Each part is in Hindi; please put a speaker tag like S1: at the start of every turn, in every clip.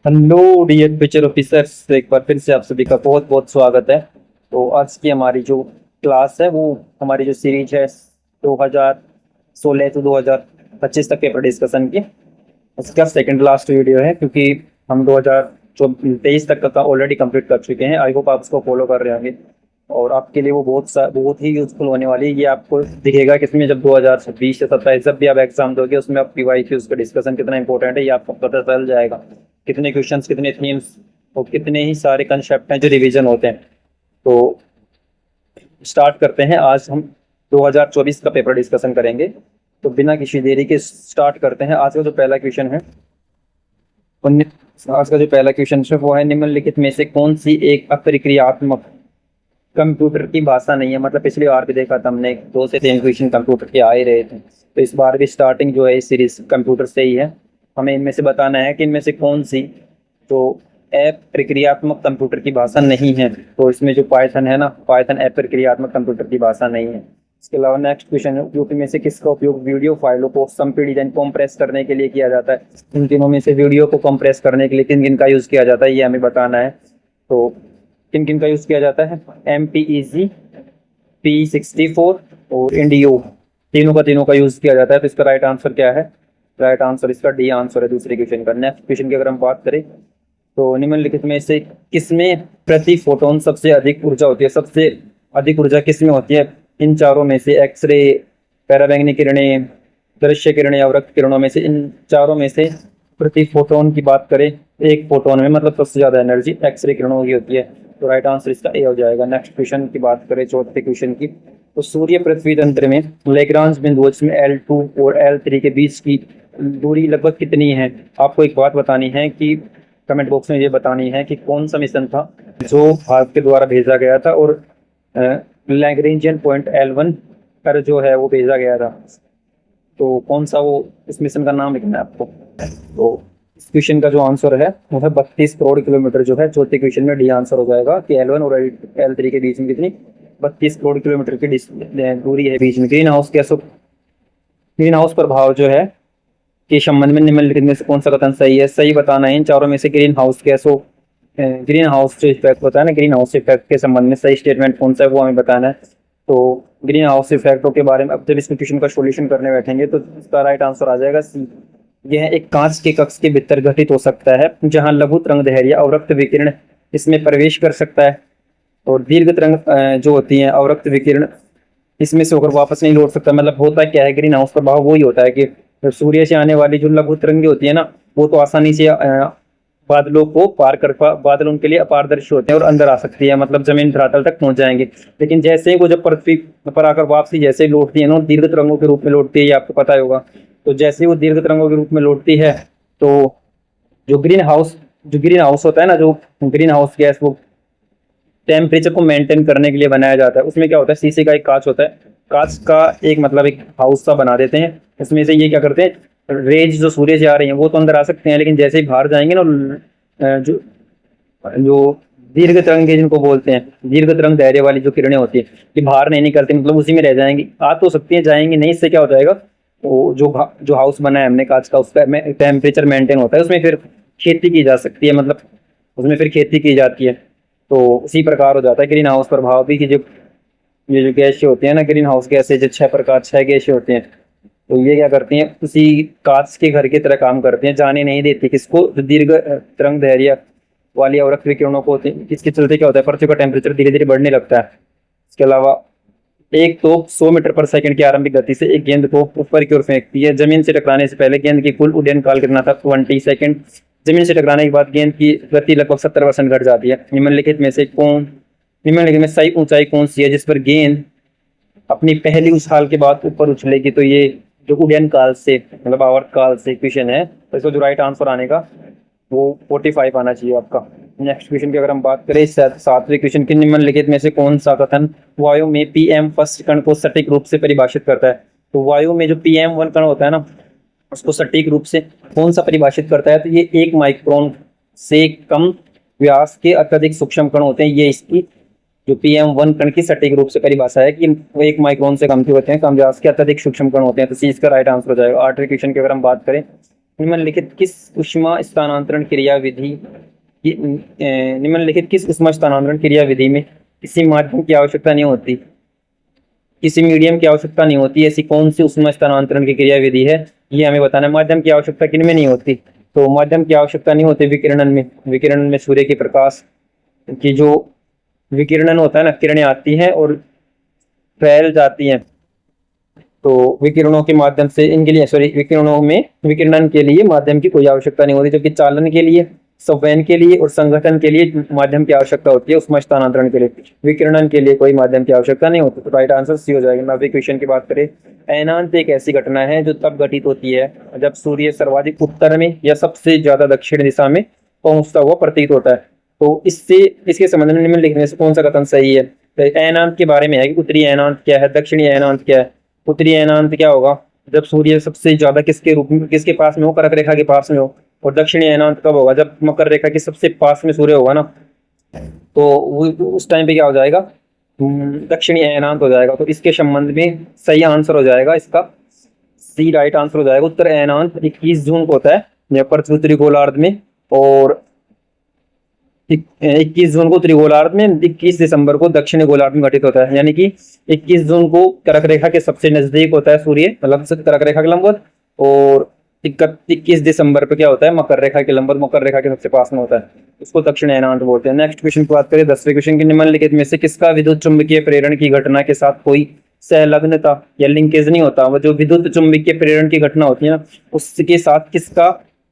S1: हेलो डियर फ्यूचर ऑफिसर्स, एक बार फिर से आप सभी का बहुत बहुत स्वागत है। तो आज की हमारी जो क्लास है वो हमारी जो सीरीज है 2016 से 2025 तक पेपर डिस्कशन की, उसका सेकंड लास्ट वीडियो है क्योंकि हम 2023 तक का ऑलरेडी कंप्लीट कर चुके हैं। आई होप आप उसको फॉलो कर रहे होंगे और आपके लिए वो बहुत ही यूजफुल होने वाली है। ये आपको दिखेगा कि इसमें जब 2026 या 27 जब भी आप एग्जाम दोगे उसमें आप पीवाईक्यूज का डिस्कशन कितना इंपॉर्टेंट है ये आपको पता चल जाएगा। कितने क्वेश्चंस, कितने थीम्स और कितने ही सारे कंसेप्ट हैं जो रिवीजन होते हैं। तो स्टार्ट करते हैं। आज हम 2024 का पेपर डिस्कशन करेंगे, तो बिना किसी देरी के स्टार्ट करते हैं। आज का जो पहला क्वेश्चन है आज का जो पहला क्वेश्चन है वो है, निम्नलिखित में से कौन सी एक अप्रक्रियात्मक कंप्यूटर की भाषा नहीं है। मतलब पिछली बार भी देखा था हमने, 2 से 3 क्वेश्चन कंप्यूटर के आ ही रहे थे, तो इस बार भी स्टार्टिंग जो है इस सीरीज कंप्यूटर से ही है। हमें इनमें से बताना है कि इनमें से कौन सी तो ऐप प्रक्रियात्मक कंप्यूटर की भाषा नहीं है। तो इसमें जो पाइथन है ना, पाइथन ऐप प्रक्रियात्मक कंप्यूटर की भाषा नहीं है। इसके अलावा नेक्स्ट क्वेश्चन है, उपयोग में से किसका उपयोग वीडियो फाइलों को सम डिजाइन कॉम्प्रेस करने के लिए किया जाता है। इन तीनों में से वीडियो को कॉम्प्रेस करने के लिए किन किन का यूज किया जाता है ये हमें बताना है। तो किन किन का यूज किया जाता है, MPEG, P64 और इंडियो, तीनों का यूज किया जाता है। तो इसका राइट आंसर क्या है? राइट आंसर इसका डी आंसर है दूसरे क्वेश्चन का। नेक्स्ट क्वेश्चन की अगर हम बात करें तो निम्नलिखित में से किसमें प्रति फोटोन सबसे अधिक ऊर्जा होती है। सबसे अधिक ऊर्जा किसमें होती है? इन चारों में से एक्सरे, पैराबैंगनी किरणें, दृश्य किरणें या अवरक्त किरणों में से इन चारों में से प्रति फोटोन की बात करें, एक फोटोन में मतलब सबसे ज्यादा एनर्जी एक्सरे किरणों की होती है। तो राइट आंसर इसका ए हो जाएगा। नेक्स्ट क्वेश्चन की बात करें, चौथे क्वेश्चन की, तो सूर्य पृथ्वी तंत्र में लैग्रांज बिंदुओं जिसमें L2 और L3 के बीच की दूरी लगभग कितनी है। आपको एक बात बतानी है कि कमेंट बॉक्स में ये बतानी है कि कौन सा मिशन था जो भारत के द्वारा भेजा गया था और लैग्रेंजियन पॉइंट L1 पर जो है वो भेजा गया था। तो कौन सा वो, इस मिशन का नाम लिखना है आपको। तो इस क्वेश्चन का जो आंसर है वो है 32 करोड़ किलोमीटर जो है। चौथे क्वेश्चन में डी आंसर हो जाएगा कि L1 और L3 के बीच में कितनी 32 करोड़ किलोमीटर की दूरी है बीच में। ग्रीन हाउस प्रभाव जो है के संबंध में निम्नलिखित में से कौन सा कथन सही है। सही बताना है इन चारों में से ग्रीन हाउस जो इफेक्ट होता है ना, ग्रीन हाउस इफेक्ट के संबंध में सही स्टेटमेंट कौन सा है वो हमें बताना है। तो ग्रीन हाउस इफेक्टों के बारे में अब जब इस क्वेश्चन का सॉल्यूशन करने बैठेंगे तो इसका राइट आंसर आ जाएगा सी। यह एक कांच के कक्ष के भीतर घटित हो सकता है जहां लघु तरंगदैर्घ्य या अवरक्त विकिरण इसमें प्रवेश कर सकता है और दीर्घ तरंग जो होती है अवरक्त विकिरण इसमें से होकर वापस नहीं लौट सकता। मतलब होता क्या है, ग्रीन हाउस प्रभाव वही होता है कि सूर्य से आने वाली जो लघु तरंगे होती है ना, वो तो आसानी से बादलों को पार कर बादल उनके लिए अपारदर्शी होते हैं और अंदर आ सकती है, मतलब जमीन धरातल तक पहुंच जाएंगे। लेकिन जैसे ही वो जब पृथ्वी पर आकर वापसी जैसे लौटती है ना, दीर्घ तरंगों के रूप में लौटती है, ये आपको पता ही होगा। तो जैसे ही वो दीर्घ तरंगों के रूप में लौटती है तो जो ग्रीन हाउस होता है ना, जो ग्रीन हाउस गैस वो टेम्परेचर को मेंटेन करने के लिए बनाया जाता है। उसमें क्या होता है, शीशे का एक कांच होता है, कांच का एक मतलब एक हाउस सा बना देते हैं। इसमें से ये क्या करते हैं, रेज जो सूर्य से आ रही है वो तो अंदर आ सकते हैं, लेकिन जैसे ही बाहर जाएंगे ना, जो जो दीर्घ तरंग जिनको बोलते हैं, दीर्घ तरंग दायरे वाली जो किरणें होती है, ये बाहर नहीं निकलती, मतलब उसी में रह जाएंगी। आ तो सकती है, जाएंगी नहीं। इससे क्या हो जाएगा, वो जो हाउस बना है हमने कांच का, उसका टेम्परेचर मेंटेन होता है, उसमें फिर खेती की जा सकती है, मतलब उसमें फिर खेती की जाती है। तो उसी प्रकार हो जाता है ग्रीन हाउस प्रभाव भी कि जो ये जो गैसें होती है ना, ग्रीन हाउस गैसें जो 6 गैसें होती हैं, तो ये क्या करती हैं, उसी कांच के घर की तरह काम करती हैं, जाने नहीं देती किसको, जो दीर्घ तरंग दैर्घ्य वाली अवरक्त विकिरणों को होती है। इसके चलते क्या होता है, पृथ्वी का टेम्परेचर धीरे धीरे बढ़ने लगता है। इसके अलावा एक तो 100 मीटर पर सेकंड की आरंभिक गति से एक गेंद को ऊपर की ओर फेंकती है। जमीन से टकराने से पहले गेंद की कुल उड्डयन काल कितना था, 20 सेकंड। जमीन से टकराने के बाद गेंद की गति लगभग 70% घट जाती है। निम्नलिखित में सही ऊंचाई कौन सी है जिस पर गेंद अपनी पहली उछाल के बाद ऊपर उछलेगी। तो ये जो उड्डयन काल से मतलब आवर्त काल से क्वेश्चन है, तो इसको जो राइट आंसर आने का वो 45 आना चाहिए आपका। नेक्स्ट क्वेश्चन की अगर हम बात करें, 7वें क्वेश्चन की, निम्नलिखित में से कौन सा कथन वायु में PM फर्स्ट कण को सटीक रूप से परिभाषित करता है। तो वायु में जो PM1 कण होता है ना, उसको सटीक रूप से कौन सा परिभाषित करता है, तो ये 1 माइक्रोन से कम व्यास के अत्यधिक सूक्ष्म कण होते हैं। ये इसकी जो PM1 कण की सटीक रूप से परिभाषा है कि वो 1 माइक्रोन से कम के होते हैं, कम व्यास के अत्यधिक सूक्ष्म कण होते हैं। तो सी इसका राइट आंसर हो जाएगा। 8वें क्वेश्चन की अगर हम बात करें, निम्नलिखित किस ऊष्मा स्थानांतरण क्रियाविधि निम्नलिखित किस ऊष्मा स्थानांतरण क्रियाविधि में किसी माध्यम की आवश्यकता नहीं होती, किसी मीडियम की आवश्यकता नहीं होती, ऐसी कौन सी ऊष्मा स्थानांतरण की क्रियाविधि है, ये हमें बताना है। माध्यम की आवश्यकता किन में नहीं होती? तो माध्यम की आवश्यकता नहीं होती विकिरणन में। विकिरणन में सूर्य के प्रकाश की जो विकिरणन होता है ना, किरणें आती हैं और फैल जाती हैं, तो विकिरणों के माध्यम से इनके लिए विकिरणों में विकिरणन के लिए माध्यम की कोई आवश्यकता नहीं होती, जबकि चालन के लिए, संवहन के लिए और संगठन के लिए माध्यम की आवश्यकता होती है। उष्मा स्थानांतरण के लिए, विकिरणन के लिए कोई माध्यम की आवश्यकता नहीं होती। तो राइट आंसर सी हो जाएगा। नब्बे क्वेश्चन की बात करें, अयनांत एक ऐसी घटना है जो तब घटित होती है जब सूर्य सर्वाधिक उत्तर में या सबसे ज्यादा दक्षिण दिशा में पहुंचता हुआ प्रतीत होता है। तो इससे इसके संबंध में निम्न लिखने से कौन सा कथन सही है? तो अयनांत के बारे में है कि उत्तरी अयनांत क्या है, दक्षिणी अयनांत क्या है। उत्तरी अयनांत क्या होगा? जब सूर्य सबसे ज्यादा किसके रूप में, किसके पास में हो? कर्क रेखा के पास में हो। और दक्षिणी अयनांत कब होगा? जब मकर रेखा के सबसे पास में सूर्य होगा ना, तो उस टाइम पे क्या हो जाएगा? दक्षिणी अयनांत हो जाएगा। तो इसके संबंध में सही आंसर हो जाएगा इसका सी, राइट आंसर हो जाएगा। उत्तर अयनांत 21 जून को होता है पृथ्वी उत्तरी गोलार्ध में, और 21 जून को उत्तरी गोलार्ध में, 21 दिसंबर को दक्षिणी गोलार्ध में घटित होता है। यानी कि 21 जून को कर्क रेखा के सबसे नजदीक होता है सूर्य, मतलब कर्क रेखा के लंबवत, और 21 दिसंबर पे क्या होता है? मकर रेखा के लंबवत, मकर रेखा के सबसे पास में होता है, उसको दक्षिण अयनांत बोलते हैं। नेक्स्ट क्वेश्चन की बात करें, 10वें क्वेश्चन की, निम्नलिखित में से किसका विद्युत चुंबकीय प्रेरण की घटना के साथ कोई संलग्नता या लिंकेज नहीं होता? वो जो विद्युत चुंबकीय प्रेरण की घटना होती है ना, उसके साथ किसका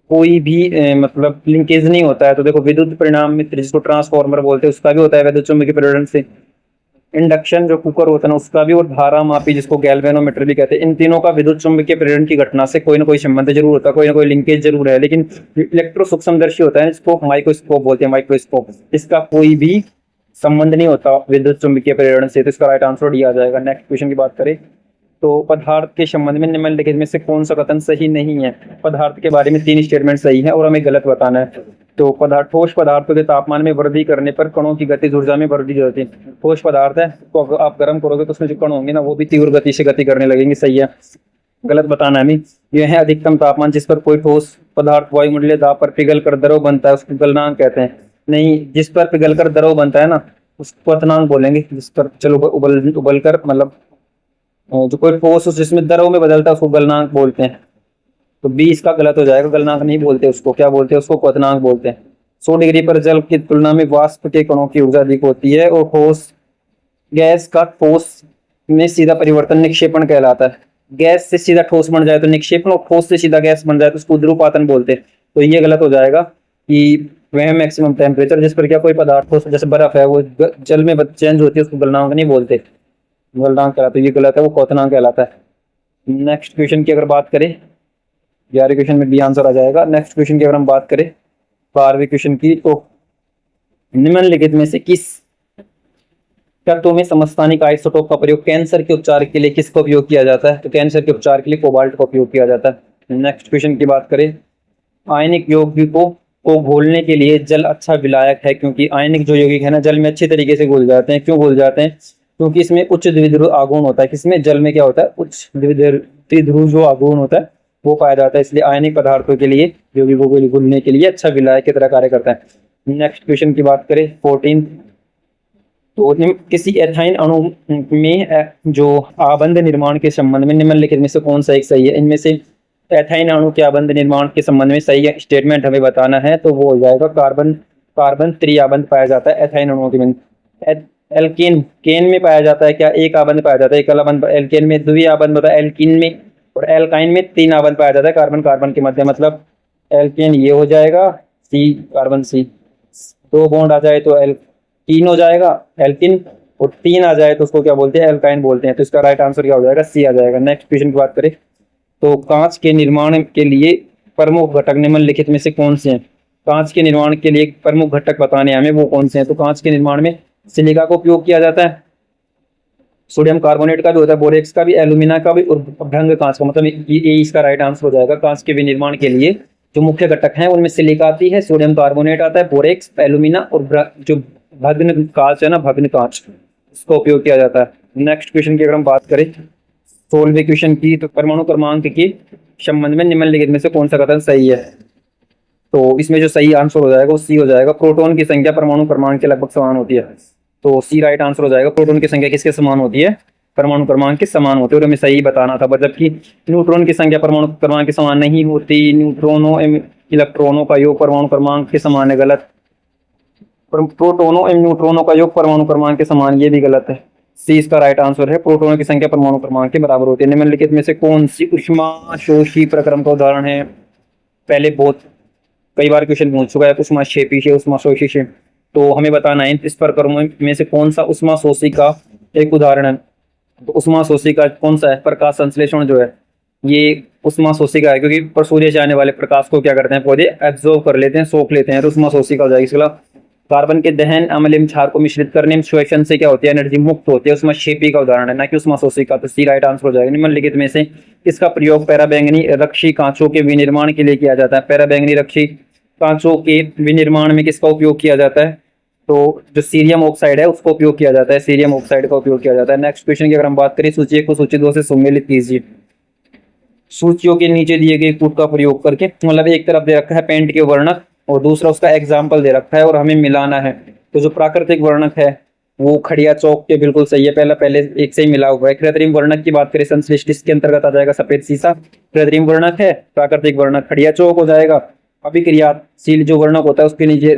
S1: कोई भी मतलब लिंकेज नहीं होता है? तो देखो, विद्युत परिणाम मित्र जिसको ट्रांसफार्मर बोलते हैं उसका भी होता है विद्युत चुंबकीय प्रेरण से। इंडक्शन जो कुकर होता है ना उसका भी, और धारा मापी जिसको गैल्वेनोमीटर भी कहते हैं, इन तीनों का विद्युत चुंबकीय प्रेरण की घटना से कोई ना कोई संबंध जरूर होता है, कोई ना कोई लिंकेज जरूर है। लेकिन इलेक्ट्रो सूक्ष्मदर्शी होता है जिसको माइक्रोस्कोप बोलते हैं, माइक्रोस्कोप, इसका कोई भी संबंध नहीं होता विद्युत चुंबकीय प्रेरण से। तो इसका राइट आंसर डी आ जाएगा। नेक्स्ट क्वेश्चन की बात करें, तो पदार्थ के संबंध में निम्नलिखित में से कौन सा कथन सही नहीं है? पदार्थ के बारे में 3 स्टेटमेंट सही है और हमें गलत बताना है। तो ठोस पदार्थों के तापमान में वृद्धि करने पर कणों की गतिज ऊर्जा में वृद्धि होती है। ठोस पदार्थ है तो आप गर्म करोगे तो उसमें जो कण होंगे ना वो भी तीव्र गति से गति करने लगेंगे। सही है, गलत बताना है हमें। यह है अधिकतम तापमान जिस पर कोई ठोस पदार्थ वायुमंडलीय दाब पर पिघल कर द्रव बनता है उसको गलनांक कहते हैं। नहीं, जिस पर पिघल कर द्रव बनता है ना उसको क्वथनांक बोलेंगे। जिस पर चलो उबल कर, मतलब जो कोई ठोस जिसमें द्रव में बदलता है उसको गलनांक बोलते हैं। तो बी इसका गलत हो जाएगा, गलनांक नहीं बोलते उसको, क्या बोलते हैं? उसको क्वथनांक बोलते हैं। 100 डिग्री पर जल की तुलना में वाष्प के कणों की ऊर्जा अधिक होती है, और ठोस गैस का ठोस में सीधा परिवर्तन निक्षेपण कहलाता है। गैस से सीधा ठोस बन जाए तो निक्षेपण, और ठोस से सीधा गैस बन जाए तो उसको ध्रुवपातन बोलते हैं। तो ये गलत हो जाएगा कि वह मैक्सिमम टेम्परेचर जिस पर क्या कोई पदार्थ ठोस जैसे बर्फ है वो जल में चेंज होती है उसको गलनांक नहीं बोलते, गलनांक कहलाता है। ये गलत है, वो क्वथनांक कहलाता है। नेक्स्ट क्वेश्चन की अगर बात करें, 11वें क्वेश्चन में बी आंसर आ जाएगा। नेक्स्ट क्वेश्चन की अगर हम बात करें 12वें क्वेश्चन की, तो निम्नलिखित में से किस तत्वों में समस्थानिक आइसोटोप का प्रयोग कैंसर के उपचार के लिए किसका उपयोग किया जाता है? तो कैंसर के उपचार के लिए कोबाल्ट का उपयोग किया जाता है। नेक्स्ट क्वेश्चन की बात करें, आयनिक यौगिकों को घोलने के लिए जल अच्छा विलायक है, क्योंकि आयनिक जो यौगिक है ना जल में अच्छी तरीके से घुल जाते हैं। क्यों घुल जाते हैं? क्योंकि इसमें उच्च द्विध्रुव आघूर्ण होता है। किसमें? जल में क्या होता है? उच्च द्विध्रुव जो आघूर्ण होता है वो पाया जाता है, इसलिए आयनिक पदार्थों के लिए, यौगिकों को घुलने के लिए अच्छा विलायक की तरह कार्य करता है। नेक्स्ट क्वेश्चन की बात करें 14, तो किसी एथाइन अणु में जो आबंध निर्माण के संबंध में निम्नलिखित में से कौन सा एक सही है? इनमें से एथाइन अणु के आबंध निर्माण के संबंध में सही स्टेटमेंट हमें बताना है, तो वो हो जाएगा कार्बन त्रिआबंध पाया जाता है एथाइन अणुओं के। एल्केन केन में पाया जाता है क्या? एक आबंध पाया जाता है, एकल आबंध। एल्केन में द्वि आबंध होता है एल्कीन में, और एल्काइन में 3 आबंध पाया जाता है कार्बन कार्बन के मध्य। मतलब एल्केन ये हो जाएगा सी, कार्बन सी, 2 बॉन्ड आ जाए तो एल्कीन हो जाएगा एल्किन, और 3 आ जाए तो उसको क्या बोलते हैं? एल्काइन बोलते हैं। तो इसका राइट आंसर क्या हो जाएगा? सी आ जाएगा। नेक्स्ट क्वेश्चन की बात करें, तो कांच के निर्माण के लिए प्रमुख घटक निम्नलिखित में से कौन से हैं? कांच के निर्माण के लिए प्रमुख घटक बताने हमें, वो कौन से हैं? तो कांच के निर्माण में सिलिका का उपयोग किया जाता है, सोडियम कार्बोनेट का भी होता है, बोरेक्स का भी, एल्यूमिना का भी, और भंग कांच का। मतलब ये इसका राइट आंसर हो जाएगा। कांच के विनिर्माण के लिए जो मुख्य घटक हैं उनमें सिलिका आती है, सोडियम कार्बोनेट आता है, बोरेक्स, एल्यूमिना, और जो भग्न कांच है ना, भग्न कांच, इसका उपयोग किया जाता है। नेक्स्ट क्वेश्चन की अगर हम बात करें 16वें क्वेश्चन की, तो परमाणु क्रमांक की संबंध में निम्नलिखित में से कौन सा कथन सही है? तो इसमें जो सही आंसर हो जाएगा वो सी हो जाएगा। प्रोटॉन की संख्या परमाणु क्रमांक के लगभग समान होती है। तो सी राइट आंसर हो जाएगा। प्रोटॉन की संख्या किसके समान होती है? परमाणु क्रमांक के समान होती है। और हमें सही बताना था, जबकि न्यूट्रॉन की संख्या परमाणु क्रमांक के समान नहीं होती। न्यूट्रॉनों एवं इलेक्ट्रॉनों का योग परमाणु क्रमांक के समान है, गलत। प्रोटोनों एवं न्यूट्रॉनों का योग परमाणु क्रमांक के समान, ये भी गलत है। सी इसका राइट आंसर है। प्रोटोनों की संख्या परमाणु क्रमांक के बराबर होती है। निम्नलिखित में से कौन सी ऊष्माशोषी प्रक्रम का उदाहरण है? पहले बहुत कई बार क्वेश्चन पूछ चुका है, ऊष्माक्षेपी से, ऊष्माशोषी से। तो हमें बताना है इस प्रक्रमों में से कौन सा ऊष्माशोषी का एक उदाहरण है। तो ऊष्माशोषी का कौन सा है? प्रकाश संश्लेषण जो है ये ऊष्माशोषी का है, क्योंकि सूर्य से आने वाले प्रकाश को क्या करते हैं पौधे? एब्जॉर्व कर लेते हैं, सोख लेते हैं। तो ऊष्माशोषी का हो जाएगा। इसके कार्बन के दहन अम्लीय क्षार को मिश्रित करने में श्वसन से क्या होती है? एनर्जी मुक्त होती है। ऊष्माक्षेपी का उदाहरण है, ना कि ऊष्माशोषी का। तो सी राइट आंसर हो जाएगा। निम्नलिखित में से इसका प्रयोग पैराबैंगनी रक्षी कांचों के विनिर्माण के लिए किया जाता है। पैराबैंगनी रक्षी कांचों के विनिर्माण में किसका उपयोग किया जाता है? तो जो सीरियम ऑक्साइड है उसका उपयोग किया जाता है। सीरियम ऑक्साइड का उपयोग किया जाता है। नेक्स्ट क्वेश्चन की अगर हम बात करें, सूची 1 को सूची 2 से सम्मिलित कीजिए। सूचियों के नीचे दिए गए कूट का प्रयोग करके, मतलब एक तरफ दे रखा है पेंट के वर्णक और दूसरा उसका एग्जाम्पल दे रखा है और हमें मिलाना है। तो जो प्राकृतिक वर्णक है वो खड़िया चौक के बिल्कुल सही है, पहले एक से ही मिला हुआ है। कृत्रिम वर्णक की बात करें, संश्लिष्ट, इसके अंतर्गत आ जाएगा सफेद सीसा। कृत्रिम वर्णक है, प्राकृतिक वर्णक खड़िया चौक हो जाएगा। अभिक्रियाशील जो वर्णक होता है उसके नीचे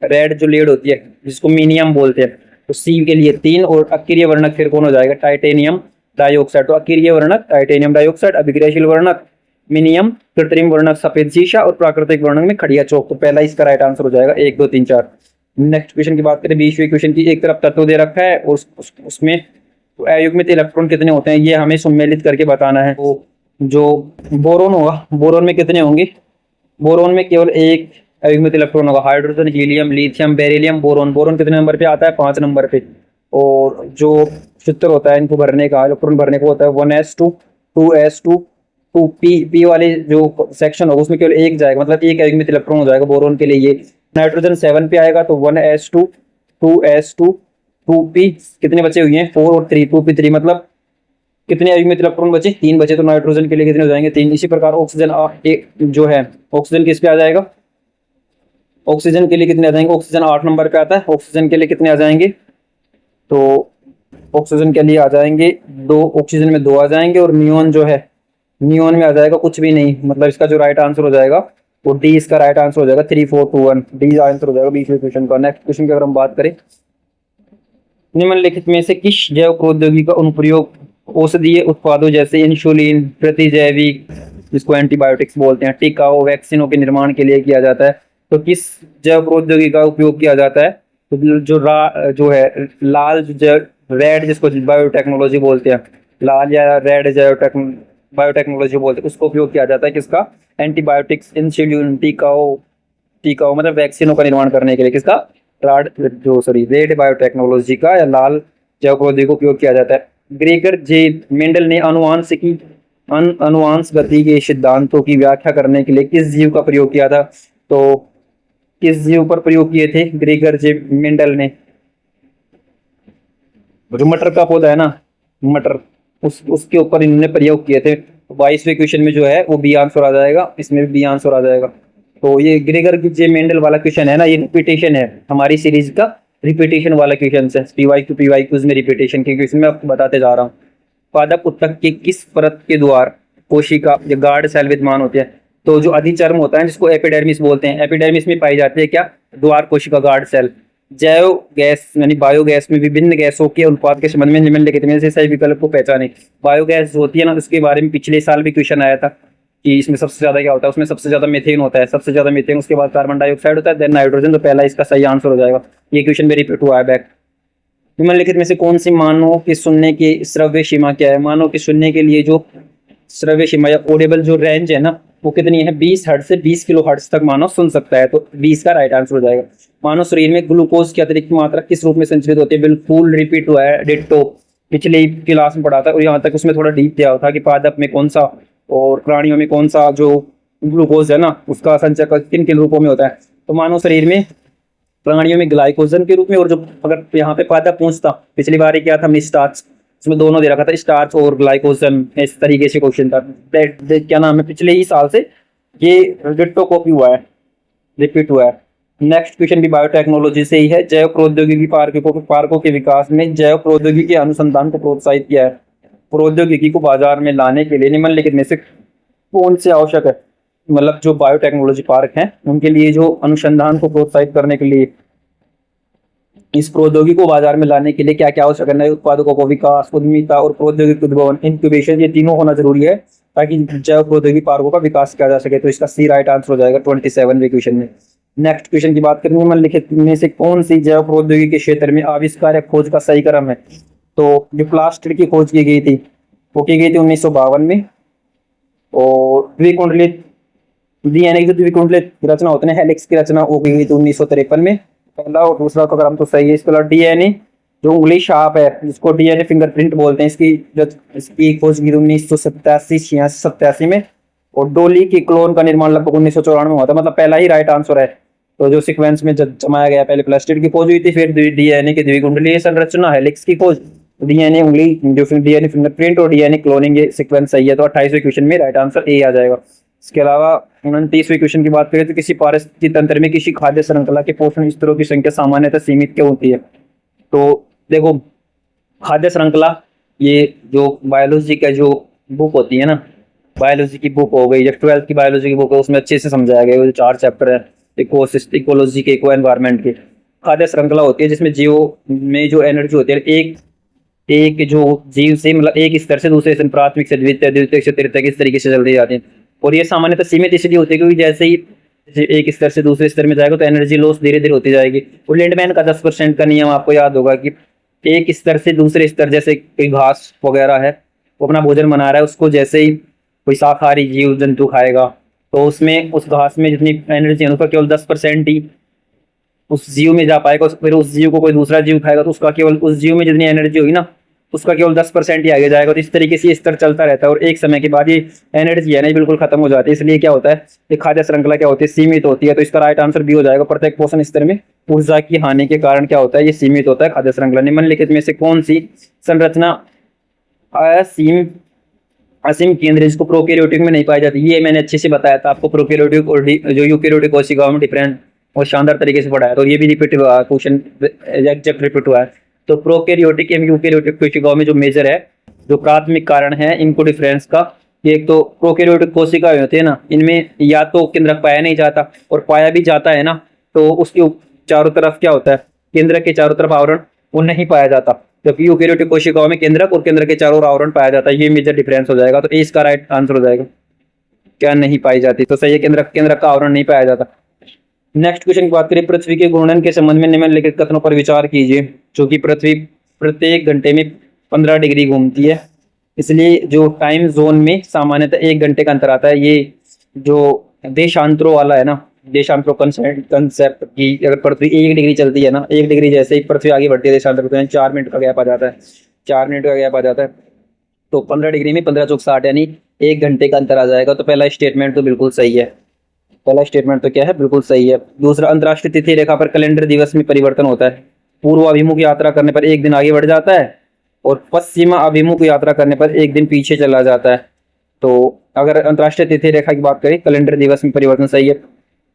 S1: रेड जो लेड होती है जिसको मीनियम बोलते हैं, तो सी के लिए 3। और अक्रिय वर्णक फिर कौन हो जाएगा? Titanium dioxide. तो अक्रिय वर्णक टाइटेनियम डाइऑक्साइड, अभिक्रियाशील वर्णक मीनियम, कृत्रिम वर्णक सफेद शीशा और प्राकृतिक वर्णक में खड़िया चौक। तो पहला इसका राइट आंसर हो जाएगा 1 2 3 4। नेक्स्ट क्वेश्चन की बात करें, 20वें क्वेश्चन की। एक तरफ तत्व दे रखा है और उसमें तो अयुग्मित इलेक्ट्रॉन कितने होते हैं ये हमें सम्मिलित करके बताना है। तो जो बोरोन होगा, बोरोन में कितने होंगे? बोरोन में केवल एक अयुग्मित इलेक्ट्रॉन होगा। Hydrogen, helium, lithium, beryllium, boron. Boron कितने नंबर पे आता है? 5 नंबर पे। और जो सूत्र होता है इनको भरने का, इलेक्ट्रॉन भरने को होता है 1s2 2s2 2p। पी वाले जो सेक्शन होगा उसमें केवल एक जाएगा, मतलब एक अयुग्मित इलेक्ट्रॉन हो जाएगा बोरोन के लिए ये। नाइट्रोजन 7 पे आएगा तो 1s2 2s2 2p। कितने बचे हुए हैं? 4 और 3, 2p3। मतलब कितने अयुग्मित इलेक्ट्रॉन बचे? 3 बचे। तो नाइट्रोजन के लिए कितने हो जाएंगे? 3। इसी प्रकार ऑक्सीजन जो है, ऑक्सीजन किस पे आ जाएगा? ऑक्सीजन के लिए कितने आ जाएंगे? ऑक्सीजन 8 नंबर पे आता है। ऑक्सीजन के लिए कितने आ जाएंगे? तो ऑक्सीजन के लिए आ जाएंगे 2। ऑक्सीजन में 2 आ जाएंगे। और नियोन जो है, नियोन में आ जाएगा कुछ भी नहीं। मतलब इसका जो राइट आंसर हो जाएगा वो डी इसका राइट आंसर हो जाएगा। 3 4 2 1 डी आंसर हो जाएगा 20वें क्वेश्चन का। नेक्स्ट क्वेश्चन की अगर हम बात करें, निम्नलिखित में से किस जैव प्रौद्योगिकी का अनुप्रयोग औषधीय उत्पादों जैसे इंसुलिन, प्रतिजैविक, जिसको एंटीबायोटिक्स बोलते हैं, टीकाओं, वैक्सीनों के निर्माण के लिए किया जाता है? तो किस जैव प्रौद्योगिकी का उपयोग किया जाता है? तो जो है लाल जो रेड, जिसको बायोटेक्नोलॉजी बोलते हैं, लाल या रेड बायोटेक्नोलॉजी बोलते हैं, उसको उपयोग किया जाता है। किसका? एंटीबायोटिक्स, इंसुलिन, टीकाओ मतलब वैक्सीनों का निर्माण करने के लिए किसका? रेड बायोटेक्नोलॉजी का या लाल जैव प्रौद्योगिकी का उपयोग किया जाता है। ग्रेगर जे मेंडल ने अनुवांश गति के सिद्धांतों की व्याख्या करने के लिए किस जीव का प्रयोग किया था? तो किस जीव पर प्रयोग किए थे ग्रेगर जे मेंडल ने? जो मटर का पौधा है ना, मटर, उसके ऊपर इन्होंने प्रयोग किए थे। तो 22वें क्वेश्चन में जो है वो बी आंसर आ जाएगा। इसमें भी बी आंसर आ जाएगा। तो ये ग्रेगर जे मेंडल वाला क्वेश्चन है ना, ये रिपीटेशन है हमारी सीरीज का, रिपीटेशन वाला क्वेश्चन है। पीवाईक्यूज में रिपीटेशन के क्वेश्चन में आपको बताते जा रहा हूँ। पादप उत्तक के किस परत के द्वार कोशिका या गार्ड सेल विद्यमान होते हैं? तो जो अधिचर्म होता है जिसको एपिडर्मिस बोलते हैं, एपिडर्मिस में पाई जाती है क्या? द्वार कोशिका, गार्ड सेल। जैव गैस यानी बायोगैस में विभिन्न गैसों के उत्पाद के संबंध में निम्नलिखित में से सही विकल्प को पहचानें। बायोगैस होती है ना, उसके बारे में पिछले साल भी क्वेश्चन आया था कि इसमें सबसे ज्यादा क्या होता है? उसमें सबसे ज्यादा मीथेन होता है, सबसे ज्यादा मीथेन, उसके बाद कार्बन डाइऑक्साइड होता है, देन नाइट्रोजन। तो पहला इसका सही आंसर हो जाएगा। ये क्वेश्चन में रिपीट हुआ है बैक। निम्नलिखित में से कौन सी मानव के सुनने की श्रव्य सीमा क्या है? मानव के सुनने के लिए जो श्रव्य सीमा या ऑडिबल जो रेंज है ना वो कितनी है? 20 हर्ट्ज से 20 किलो हर्ट्ज तक मानव सुन सकता है। तो 20 का राइट आंसर हो जाएगा। मानव शरीर में ग्लूकोज की अतिरिक्त मात्रा किस रूप में संचरित होती है? बिल्कुल रिपीट हुआ है, डिट्टो, पिछले क्लास में पढ़ा था। और यहाँ तक उसमें थोड़ा डीप दिया था कि पादप में कौन सा और प्राणियों में कौन सा जो ग्लूकोज है ना उसका संचय किन किन रूपों में होता है। तो मानव शरीर में, प्राणियों में ग्लाइकोजन के रूप में, और जो अगर यहाँ पे पादप पूछता, पिछली बार क्या था? स्टार्च, इसमें दोनों दे रखा था, स्टार्च और ग्लाइकोजन, इस तरीके से क्वेश्चन था। क्या नाम है, पिछले ही साल से ये डिट्टो कॉपी हुआ है, रिपीट हुआ है। नेक्स्ट क्वेश्चन भी बायोटेक्नोलॉजी से ही है। जैव प्रौद्योगिकी पार्कों के विकास में जैव प्रौद्योगिकी के अनुसंधान को प्रोत्साहित किया है। प्रौद्योगिकी को बाजार में लाने के लिए निम्नलिखित में से कौन से आवश्यक है, मतलब जो बायोटेक्नोलॉजी पार्क हैं उनके लिए जो अनुसंधान को प्रोत्साहित करने के लिए, इस प्रौद्योगिकी को बाजार में लाने के लिए क्या क्या आवश्यक है, नए उत्पादकों को विकास, उद्यमिता और प्रौद्योगिकी उद्भावन, इंक्यूबेशन, ये तीनों होना जरूरी है ताकि जैव प्रौद्योगिकी पार्कों का विकास किया जा सके। तो इसका सी राइट आंसर हो जाएगा 27वें क्वेश्चन में। नेक्स्ट क्वेश्चन की बात करें, निम्नलिखित में से कौन सी जैव प्रौद्योगिकी के क्षेत्र में आविष्कार या खोज का सही क्रम है। तो जो प्लास्टिड की खोज की गई थी वो की गई थी 1952 में, और द्विकुंडलित डीएनए की जो द्विकुंडलित रचना होते हैं, हेलिक्स की रचना वो की गई थी 1953 में। पहला और दूसरा तो क्रम तो सही है। इसके अलावा डीएनए जो उंगली छाप है, जिसको डीएनए फिंगरप्रिंट बोलते हैं, इसकी खोज की 1987, 86, 87 में। और डोली की क्लोन का निर्माण लगभग 1994 में हुआ था, मतलब पहला ही राइट आंसर है। तो जो सीक्वेंस में जमाया गया, पहले प्लास्टिड की खोज हुई थी, फिर डीएनए की द्विकुंडलीय संरचना, हेलिक्स की खोज, डीएनए उंगली जो डीएनए फिंगरप्रिंट और डीएनए क्लोनिंग, ये सीक्वेंस सही है। तो 28वें क्वेश्चन में राइट आंसर ए आ जाएगा। इसके अलावा 29वें क्वेश्चन की बात करें तो किसी पारिस्थितिकी तंत्र में किसी खाद्य श्रृंखला के पोषण स्तरों की संख्या सामान्यतः सीमित क्यों होती है। तो देखो, खाद्य श्रृंखला, ये जो बायोलॉजी का जो बुक होती है ना, बायोलॉजी की बुक हो गई या 12th की बायोलॉजी की बुक है, उसमें अच्छे से समझाया गया है। 4 चैप्टर है, इकोलॉजी के, इको एनवायरमेंट के। खाद्य श्रृंखला होती है जिसमें जीव में जो एनर्जी होती है, एक जो जीव से, मतलब एक स्तर से दूसरे स्तर, प्राथमिक से द्वितीय, द्वितीय से तृतीय, इस तरीके से चलती जाती है। और ये सामान्यतः सीमित इसलिए होती है क्योंकि जैसे ही एक स्तर से दूसरे स्तर में जाएगा तो एनर्जी लॉस धीरे धीरे होती जाएगी। और लिंडमैन का 10% का नियम आपको याद होगा कि एक स्तर से दूसरे स्तर, जैसे कोई घास वगैरह है, वो अपना भोजन बना रहा है, उसको जैसे ही कोई शाकाहारी जीव जंतु खाएगा तो उसमें, उस घास में जितनी एनर्जी है उसका केवल 10% ही उस जीव में जा पाएगा। फिर उस जीव को कोई दूसरा जीव खाएगा तो उसका केवल, उस जीव में जितनी एनर्जी होगी ना, उसका केवल 10% ही आगे जाएगा। तो इस तरीके से स्तर चलता रहता है और एक समय के बाद ये एनर्जी है ना बिल्कुल खत्म हो जाती है। इसलिए क्या होता है, ये खाद्य श्रृंखला क्या होती है, सीमित होती है। तो इसका राइट आंसर बी हो जाएगा। प्रत्येक पोषण स्तर में ऊर्जा की हानि के कारण क्या होता है, ये सीमित होता है खाद्य श्रृंखला। निम्नलिखित में से कौन सी संरचना असीम केंद्र जिसको प्रोकैरियोटिक में नहीं पाई जाती। ये मैंने अच्छे से बताया था आपको, प्रोकैरियोटिक और जो यूकैरियोटिक कोशिकाओं में डिफरेंट और शानदार तरीके से पढ़ाया। तो ये भी रिपीट हुआ क्वेश्चन, एग्जैक्ट रिपीट हुआ है। तो प्रोकैरियोटिक एवं यूकैरियोटिक कोशिकाओं में जो मेजर है, जो प्राथमिक कारण है इनको डिफरेंस का, ये एक तो प्रोकैरियोटिक कोशिकाएं होती है ना, इनमें या तो केंद्रक पाया नहीं जाता, और पाया भी जाता है ना तो उसके चारों तरफ क्या होता है, केंद्रक के चारों तरफ आवरण वो नहीं पाया जाता। जबकि यूकैरियोटिक कोशिकाओं में केंद्रक और केंद्र के चारों ओर आवरण पाया जाता है। ये मेजर डिफरेंस हो जाएगा। तो ए इसका राइट आंसर हो जाएगा। क्या नहीं पाई जाती, तो सही है, केंद्रक का आवरण नहीं पाया जाता। नेक्स्ट क्वेश्चन की बात करें, पृथ्वी के घूर्णन के संबंध में निम्नलिखित कथनों पर विचार कीजिए। जो कि पृथ्वी प्रत्येक घंटे में 15 डिग्री घूमती है, इसलिए जो टाइम जोन में सामान्यतः 1 घंटे का अंतर आता है। ये जो देशांतरों वाला है ना, देशांतरों कंसेप्ट की, अगर पृथ्वी 1 डिग्री चलती है ना, 1 डिग्री जैसे ही पृथ्वी आगे बढ़ती है देशांतर तो 4 मिनट का गैप आ जाता है, 4 मिनट का गैप आ जाता है। तो 15 डिग्री में 15 चौक 60 यानी 1 घंटे का अंतर आ जाएगा। तो पहला स्टेटमेंट तो बिल्कुल सही है, पहला स्टेटमेंट तो क्या है, बिल्कुल सही है। दूसरा, अंतरराष्ट्रीय तिथि रेखा पर कैलेंडर दिवस में परिवर्तन होता है। पूर्व अभिमुख यात्रा करने पर 1 दिन आगे बढ़ जाता है और पश्चिम अभिमुख यात्रा करने पर 1 दिन पीछे चला जाता है। तो अगर अंतरराष्ट्रीय तिथि रेखा की बात करें, कैलेंडर दिवस में परिवर्तन सही है।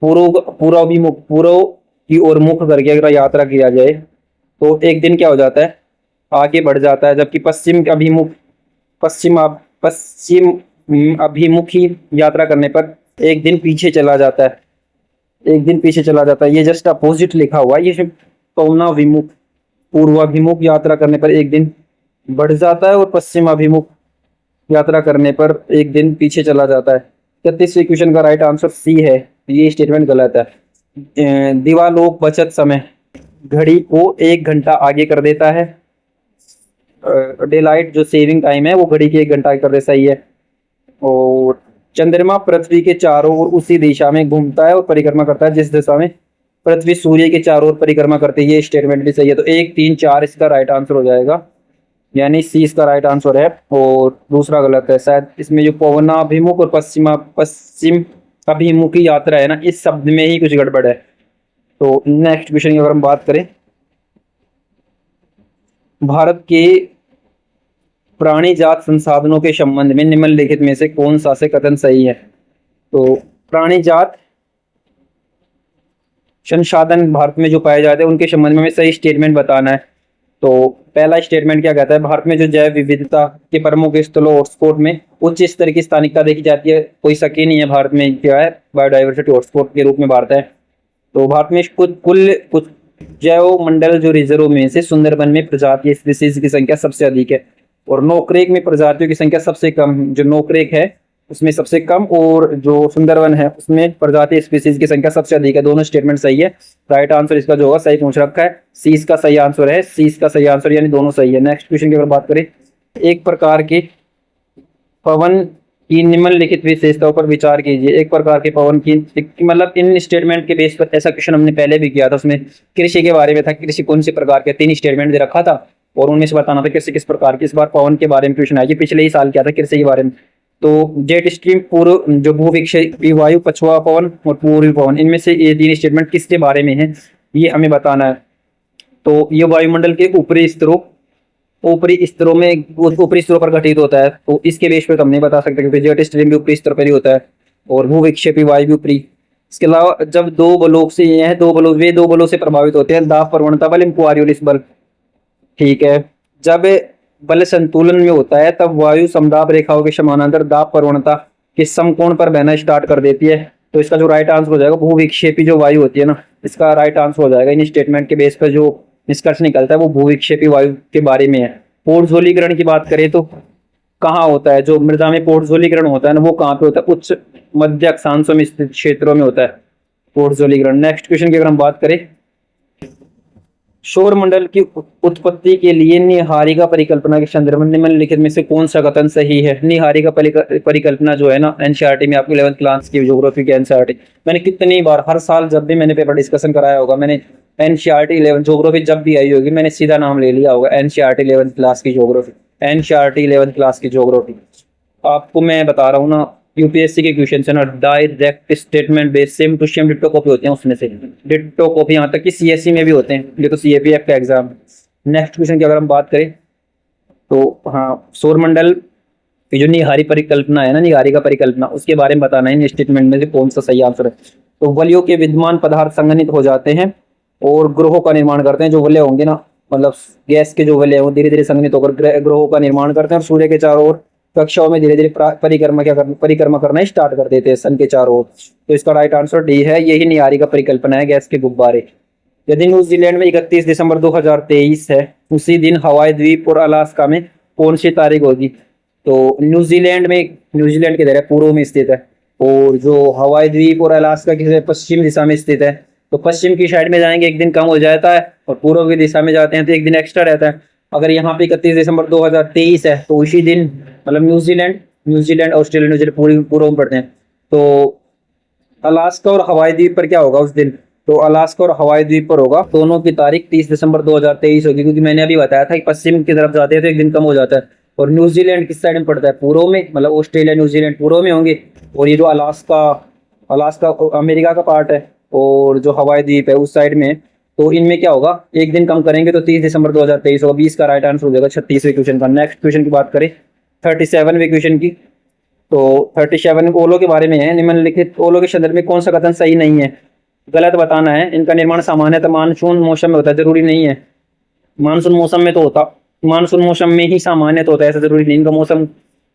S1: पूर्व अभिमुख, पूर्व की ओर मुख करके अगर यात्रा किया जाए तो 1 दिन क्या हो जाता है, आगे बढ़ जाता है। जबकि पश्चिम अभिमुखी यात्रा करने पर 1 दिन पीछे चला जाता है, 1 दिन पीछे चला जाता है। ये जस्ट अपोजिट लिखा हुआ है, ये पवनाभिमुख, पूर्वाभिमुख यात्रा करने पर 1 दिन बढ़ जाता है और पश्चिम अभिमुख यात्रा करने पर 1 दिन पीछे चला जाता है। 33वें क्वेश्चन का राइट आंसर सी है, ये स्टेटमेंट गलत है। दिवालोक बचत समय घड़ी को 1 घंटा आगे कर देता है। डेलाइट जो सेविंग टाइम है वो घड़ी के 1 घंटा आगे कर देता है, सही है। और चंद्रमा पृथ्वी के चारों ओर उसी दिशा में घूमता है और परिक्रमा करता है जिस दिशा में पृथ्वी सूर्य के चारों ओर परिक्रमा करती है। ये स्टेटमेंट भी सही है। तो 1, 3, 4 इसका राइट आंसर हो जाएगा, यानी सी इसका राइट आंसर है। और दूसरा गलत है शायद, इसमें जो पवनाभिमुख और पश्चिम अभिमुखी यात्रा है ना, इस शब्द में ही कुछ गड़बड़ है। तो नेक्स्ट क्वेश्चन की अगर हम बात करें, भारत के प्राणी जात संसाधनों के संबंध में निम्नलिखित में से कौन सा से कथन सही है? तो प्राणी जात संसाधन भारत में जो पाए जाते हैं उनके संबंध में हमें सही स्टेटमेंट बताना है। तो पहला स्टेटमेंट क्या कहता है? भारत में जो जैव विविधता के प्रमुख स्थलों हॉटस्पॉट में उच्च स्तर की स्थानिकता देखी जाती है। कोई शक ही नहीं है, भारत में क्या है, बायोडाइवर्सिटी हॉटस्पॉट के रूप में भारत है। तो भारत में कुछ जैव मंडल जो रिजर्व में से सुंदरबन में प्रजातीय स्पीसीज की संख्या सबसे अधिक है और नोकरेक में प्रजातियों की संख्या सबसे कम। जो नोकरेक है उसमें सबसे कम और जो सुंदरवन है उसमें प्रजातीय स्पीसीज की संख्या सबसे अधिक है। दोनों स्टेटमेंट सही है। राइट आंसर इसका जो होगा, सही पूछ रखा है, सी इसका सही आंसर है। सी इसका सही आंसर, यानी दोनों सही है। नेक्स्ट क्वेश्चन की अगर बात करें, एक प्रकार के पवन की निम्नलिखित विशेषताओं पर विचार कीजिए। एक प्रकार के पवन की मतलब इन स्टेटमेंट के बेस पर ऐसा क्वेश्चन हमने पहले भी किया था, उसमें कृषि के बारे में था। कृषि कौन से प्रकार के, 3 स्टेटमेंट दे रखा था और उनमें से बताना था कृषि किस प्रकार की। इस बार पवन के बारे में क्वेश्चन आएगी, पिछले ही साल किया था कृषि के बारे में। तो जेट स्ट्रीम, पूर्व जो भूविक्षेपी वायु, पछुआ पवन और पूर्वी पवन, इनमें से ये 3 स्टेटमेंट किसके बारे में है ये हमें बताना है। तो ये वायुमंडल के ऊपरी स्तरों पर घटित होता है। तो इसके बेस पे तो हम नहीं बता सकते क्योंकि जेट स्ट्रीम भी ऊपरी स्तर पर ही होता है और भूविक्षेपी वायु भी ऊपरी। इसके अलावा जब दो बलों से प्रभावित होते हैं, दाब, प्रवणता बल, कोरियोलिस बल। ठीक है, जब बल संतुलन में होता है तब वायु समदाब रेखाओं के समानांतर दाब प्रवणता के समकोण पर बहना स्टार्ट कर देती है। तो इसका जो राइट आंसर हो जाएगा, भूविक्षेपी जो वायु होती है ना, इसका राइट आंसर हो जाएगा। इन स्टेटमेंट के बेस पर जो निष्कर्ष निकलता है वो भूविक्षेपी वायु के बारे में है। पोर्टजोलीकरण की बात करें तो कहाँ होता है? जो मृदा में पोर्टजोलीकरण होता है ना, वो कहाँ पे होता है? उच्च मध्य अक्षांशों में स्थित क्षेत्रों में होता है पोर्टजोलीकरण। नेक्स्ट क्वेश्चन की अगर हम बात करें, सौर मंडल की उत्पत्ति के लिए निहारिका परिकल्पना के संदर्भ में निम्नलिखित में से कौन सा कथन सही है? निहारिका परिकल्पना जो है ना, एनसीईआरटी में आपकी 11th क्लास की ज्योग्राफी की एनसीईआरटी, मैंने कितनी बार, हर साल जब भी मैंने पेपर डिस्कशन कराया होगा, मैंने एनसीईआरटी 11 ज्योग्राफी जब भी आई होगी मैंने सीधा नाम ले लिया होगा, एनसीईआरटी 11th क्लास की ज्योग्राफी। एनसीईआरटी 11th क्लास की ज्योग्राफी आपको मैं बता रहा हूँ ना, यूपीएससी के क्वेश्चन है ना, direct statement based, same to same ditto copy होते हैं उसमें से, डिट्टो कॉपी, यहाँ तक कि सीएससी में भी होते हैं। ये तो सीएपीएफ का एग्जाम। नेक्स्ट क्वेश्चन की अगर हम बात करें तो हाँ, सौरमंडल की जो निहारी परिकल्पना है ना, निहारी का परिकल्पना, उसके बारे में बताना है इन स्टेटमेंट में से कौन सा सही आंसर है। तो वलयों के विद्यमान पदार्थ संघनित हो जाते हैं और ग्रहों का निर्माण करते हैं। जो वलय होंगे ना, मतलब गैस के जो वलय वो धीरे धीरे संघनित होकर ग्रहों का निर्माण करते हैं और सूर्य के चारों ओर कक्षाओं में धीरे धीरे परिक्रमा करना स्टार्ट कर देते हैं सन के चारों ओर। तो इसका राइट आंसर डी है, यही निहारी का परिकल्पना है, गैस के गुब्बारे। यदि न्यूजीलैंड में 31 दिसंबर 2023 है, उसी दिन हवाई द्वीप और अलास्का में कौन सी तारीख होगी? तो न्यूजीलैंड के इधर पूर्व में स्थित है और जो हवाई द्वीप और अलास्का की पश्चिम दिशा में स्थित है। तो पश्चिम की साइड में जाएंगे एक दिन कम हो जाता है और पूर्व की दिशा में जाते हैं तो एक दिन एक्स्ट्रा रहता है। अगर यहाँ पे 31 दिसंबर 2023 है तो उसी दिन, मतलब न्यूजीलैंड ऑस्ट्रेलिया न्यूजीलैंड पूर्व में पड़ते हैं। तो अलास्का और हवाई द्वीप पर क्या होगा उस दिन? तो अलास्का और हवाई द्वीप पर होगा। दोनों की तारीख 30 दिसंबर 2023 होगी, क्योंकि मैंने अभी बताया था कि पश्चिम की तरफ जाते हैं तो एक दिन कम हो जाता है। और न्यूजीलैंड किस साइड में पड़ता है? पूर्व में, मतलब ऑस्ट्रेलिया न्यूजीलैंड पूर्व में होंगे और ये जो अलास्का अमेरिका का पार्ट है और जो हवाई द्वीप है उस साइड में। तो इनमें क्या होगा, एक दिन कम करेंगे तो 30 दिसंबर 2023 होगा। 20 का राइट आंसर हो जाएगा 36वें क्वेश्चन का। नेक्स्ट क्वेश्चन की बात करें 37वें क्वेश्चन की, तो 37 ओलो के बारे में है। निम्नलिखित ओलो के संदर्भ में कौन सा कथन सही नहीं है? गलत बताना है। इनका निर्माण सामान्यतः मानसून मौसम में होता है, जरूरी नहीं है। मानसून मौसम में ही सामान्य तो होता है, ऐसा जरूरी नहीं। इनका मौसम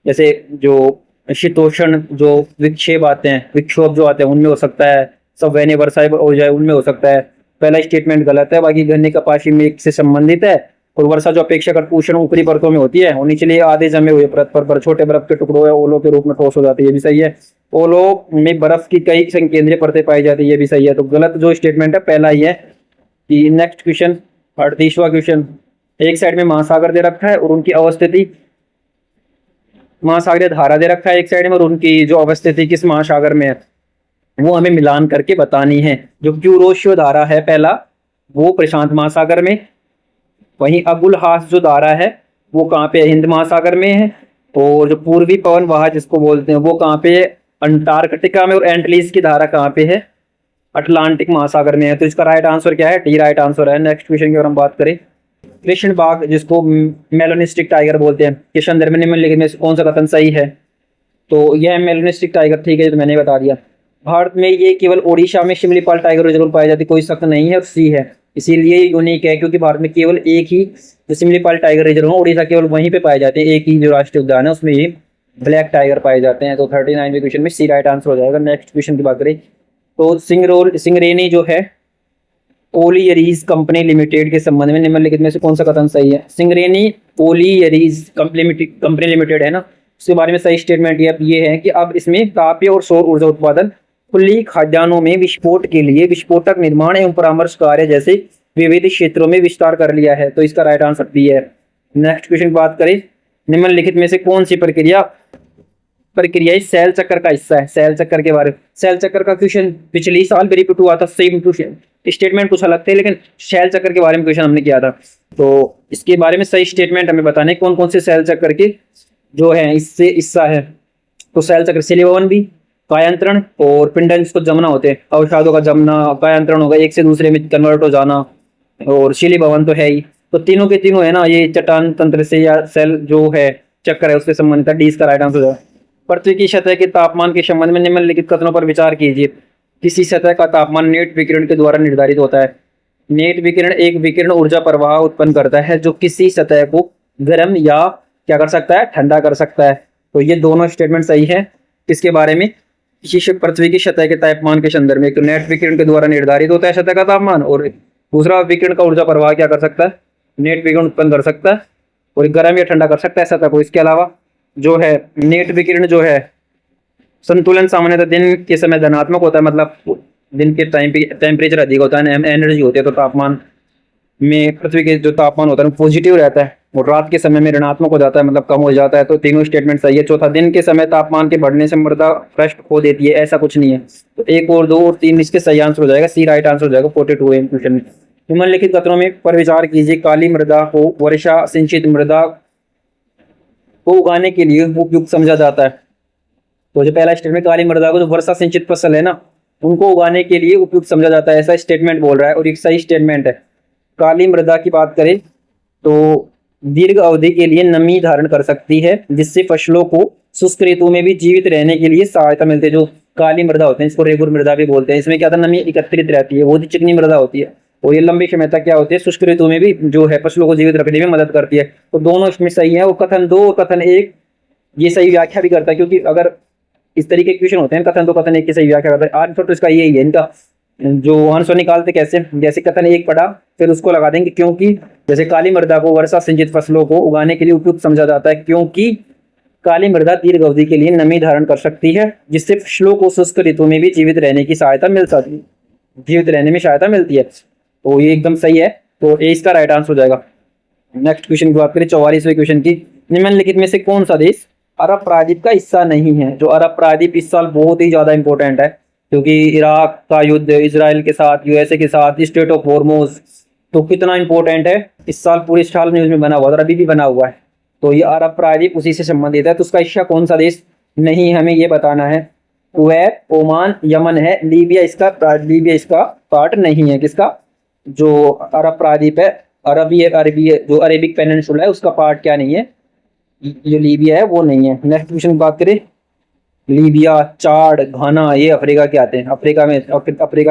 S1: जैसे जो शीतोष्ण जो विक्षोभ जो आते हैं उनमें हो सकता है, सब वैने वर्षा हो जाए उनमें हो सकता है। पहला स्टेटमेंट गलत है। बाकी घने कपासी मेघ से संबंधित है और वर्षा जो अपेक्षाकृत उष्ण ऊपरी परतों में होती है और निचले आधे जमे हुए परत पर छोटे बर्फ के टुकड़ों या ओलों के रूप में ठोस हो जाती है, ये भी सही है। ओलों में बर्फ की कई संकेंद्रीय परतें पाई जाती है, ये भी सही है। तो गलत जो स्टेटमेंट है पहला ही है। कि नेक्स्ट क्वेश्चन 38वां क्वेश्चन, एक साइड में महासागर दे रखा है और उनकी अवस्थिति, महासागरीय धारा दे रखा है एक साइड में, और उनकी जो अवस्थिति किस महासागर में है वो हमें मिलान करके बतानी है। जो क्यूरोशियो धारा है पहला, वो प्रशांत महासागर में। वहीं अबुलहास जो धारा है वो कहाँ पे है? हिंद महासागर में है। और जो पूर्वी पवन वाह जिसको बोलते हैं वो कहाँ पे है? अंटार्कटिका में। और एंटलीज की धारा कहाँ पे है? अटलांटिक महासागर में है। तो इसका राइट आंसर क्या है? डी राइट आंसर है। नेक्स्ट क्वेश्चन की अगर हम बात करें कृष्ण बाघ जिसको मेलानिस्टिक टाइगर बोलते हैं के संदर्भ में निम्नलिखित में से कौन सा कथन सही है? तो यह मेलानिस्टिक टाइगर ठीक है, तो मैंने बता दिया। भारत में ये केवल ओडिशा में शिमलीपाल टाइगर रिजर्व पाई जाती, कोई शक नहीं है, और सी है। इसीलिए यूनिक है क्योंकि भारत में केवल एक ही जो शिमलीपाल टाइगर रिजर्व है ओडिशा केवल वहीं पे पाए जाते हैं, एक ही जो राष्ट्रीय उद्यान है उसमें ये ब्लैक टाइगर पाए जाते हैं। तो 39वें क्वेश्चन में सी राइट आंसर हो जाएगा। नेक्स्ट क्वेश्चन की बात करें तो सिंगरेनी जो है ओलियरीज कंपनी लिमिटेड के संबंध में निम्नलिखित में से कौन सा कथन सही है? सिंगरेनी ओलियरीज कंपनी लिमिटेड है ना, उसके बारे में सही स्टेटमेंट ये है कि अब इसमें तापीय और सौर ऊर्जा उत्पादन, खुली खदानों में विस्फोट के लिए विस्फोटक निर्माण एवं परामर्श कार्य जैसे विविध क्षेत्रों में विस्तार कर लिया है। तो इसका राइट आंसर बी है। नेक्स्ट क्वेश्चन की बात करें निम्नलिखित में से कौन सी प्रक्रिया इस सेल चक्र का हिस्सा है? सेल चक्र के बारे में, सेल चक्र का क्वेश्चन पिछली साल भी रिपीट हुआ था, सेम क्वेश्चन, स्टेटमेंट कुछ अलग थे लेकिन सेल चक्र के बारे में क्वेश्चन हमने किया था। तो इसके बारे में सही स्टेटमेंट हमें बताने कौन कौन से सेल चक्र के जो है इससे हिस्सा है। तो सेल चक्र सिलिबवन भी, कायांतरण और पिंडन जिसको जमना होते हैं, अवसादों का जमना, कायांतरण होगा एक से दूसरे में कन्वर्ट हो जाना, और शिली भवन तो है ही। तो तीनों के तीनों है ना, ये चट्टान तंत्र से या सेल जो है चक्र है उससे संबंधित है। डी इसका राइट आंसर है। पृथ्वी की सतह के तापमान के संबंध में निम्नलिखित कथनों पर विचार कीजिए। किसी सतह का तापमान नेट विकिरण के द्वारा निर्धारित होता है। नेट विकिरण एक विकिरण ऊर्जा प्रवाह उत्पन्न करता है जो किसी सतह को गर्म या क्या कर सकता है, ठंडा कर सकता है। तो ये दोनों स्टेटमेंट सही है। किसके बारे में? किसी पृथ्वी की सतह के तापमान के संदर्भ में। एक तो नेट विकिरण के द्वारा निर्धारित होता है सतह का तापमान, और दूसरा विकिरण का ऊर्जा प्रवाह क्या कर सकता है, नेट विकिरण उत्पन्न कर सकता है और गर्म या ठंडा कर सकता है सतह को। इसके अलावा जो है नेट विकिरण जो है संतुलन सामान्यतः दिन के समय धनात्मक होता है, मतलब दिन के टाइम पे टेम्परेचर अधिक होता है, एनर्जी होती है, तो तापमान में पृथ्वी के जो तापमान होता है पॉजिटिव रहता है, और रात के समय में ऋणात्मक हो जाता है, मतलब कम हो जाता है। तो तीनों स्टेटमेंट सही है। चौथा, दिन के समय तापमान के बढ़ने से मृदा पृष्ठ खो देती है, ऐसा कुछ नहीं है। तो 1 और 2 और 3 इसके सही आंसर हो जाएगा। सी राइट आंसर हो जाएगा 42 क्वेश्चन में। निम्नलिखित कथनों में पर विचार कीजिए। काली मृदा को वर्षा सिंचित मृदा को उगाने के लिए उपयुक्त समझा जाता है। तो जो पहला स्टेटमेंट, काली मृदा को जो वर्षा सिंचित फसल है ना उनको उगाने के लिए उपयुक्त समझा जाता है, ऐसा स्टेटमेंट बोल रहा है, और एक सही स्टेटमेंट है। काली मृदा की बात करें तो दीर्घ अवधि के लिए नमी धारण कर सकती है, जिससे फसलों को शुष्क ऋतु में भी जीवित रहने के लिए सहायता मिलती है। जो काली मृदा होते हैं इसको रेगुर मृदा भी बोलते हैं, इसमें क्या था, नमी एकत्रित रहती है, बहुत ही चिकनी मृदा होती है, और ये लंबी समय तक क्या होती है, शुष्क ऋतु में भी जो है फसलों को जीवित रखने में मदद करती है। तो दोनों इसमें सही है। और कथन 2 और कथन 1 ये सही व्याख्या भी करता है, क्योंकि अगर इस तरीके के क्वेश्चन होते हैं कथन 2 कथन 1 की सही व्याख्या करता है। आंसर तो इसका यही है। इनका जो आंसर निकालते कैसे, जैसे कथन 1 पढ़ा फिर उसको लगा देंगे, क्योंकि जैसे काली मृदा को वर्षा सिंचित फसलों को उगाने के लिए उपयुक्त समझा जाता है, क्योंकि काली मृदा दीर्घ अवधि के लिए नमी धारण कर सकती है, जिससे फसलों को शुष्क ऋतु में भी जीवित रहने की सहायता मिल सकती है, जीवित रहने में सहायता मिलती है। तो ये एकदम सही है। तो ए इसका राइट आंसर हो जाएगा। नेक्स्ट क्वेश्चन की बात करें 44वें क्वेश्चन की। निम्नलिखित में से कौन सा देश अरब प्रायद्वीप का हिस्सा नहीं है? जो अरब प्रायद्वीप इस साल बहुत ही ज्यादा इंपॉर्टेंट है, क्योंकि इराक का युद्ध इजराइल के साथ, यूएसए के साथ, स्ट्रेट ऑफ हॉर्मुज, तो कितना इंपॉर्टेंट है इस साल, पूरे साल न्यूज में बना हुआ था और अभी भी बना हुआ है। तो ये अरब प्रायद्वीप उसी से संबंधित है। तो उसका हिस्सा कौन सा देश नहीं है हमें ये बताना है। कुवैत, ओमान, यमन है। लीबिया इसका पार्ट नहीं है। किसका? जो अरब प्रायद्वीप है, अरबी जो अरेबिक पेनिनसुला है उसका पार्ट क्या नहीं है, जो लीबिया है वो नहीं है। नेक्स्ट क्वेश्चन की बात करें, लीबिया, चाड, घाना ये अफ्रीका के आते हैं, अफ्रीका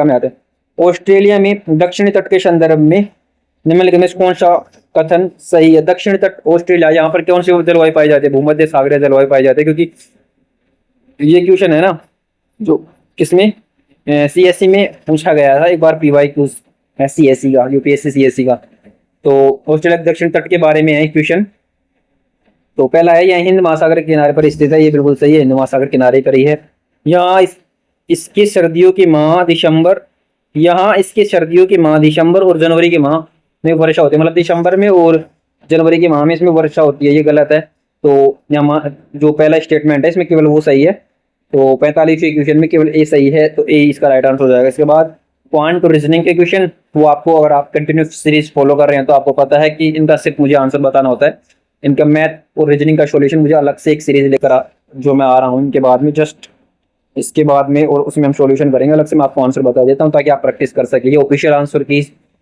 S1: में आते हैं। ऑस्ट्रेलिया में दक्षिणी तट के संदर्भ में निम्नलिखित में कौन सा कथन सही है? दक्षिणी तट ऑस्ट्रेलिया, यहाँ पर कौन सी जलवायु पाई जाती है? भूमध्य सागरीय जलवायु पाई जाती है, क्योंकि ये क्वेश्चन है ना जो किसमें सीएससी में पूछा गया था एक बार, PYQ सीएससी का, यूपीएससी सीएससी का। तो ऑस्ट्रेलिया के दक्षिण तट के बारे में है क्वेश्चन। तो पहला है, यह हिंद महासागर के किनारे पर स्थित है, ये बिल्कुल सही है, हिंद महासागर किनारे पर ही है। यहाँ इसके सर्दियों के माह दिसंबर और जनवरी के माह में वर्षा होती है, मतलब दिसंबर में और जनवरी के माह में इसमें वर्षा होती है, ये गलत है। तो यहाँ जो पहला स्टेटमेंट है इसमें केवल वो सही है। तो 45वें क्वेश्चन में केवल ए सही है, तो ए इसका राइट आंसर हो जाएगा। इसके बाद क्वांट रीजनिंग के क्वेश्चन, वो आपको अगर आप कंटिन्यूस सीरीज फॉलो कर रहे हैं तो आपको पता है कि इनका सिर्फ मुझे आंसर बताना होता है। इनका मैथ और रीजनिंग का सॉल्यूशन मुझे अलग से एक सीरीज लेकर जो मैं आ रहा हूँ इनके बाद में, जस्ट इसके बाद में, और उसमें हम सॉल्यूशन करेंगे अलग से। मैं आपको आंसर बता देता हूँ ताकि आप प्रैक्टिस कर सके। ये ऑफिशियल आंसर की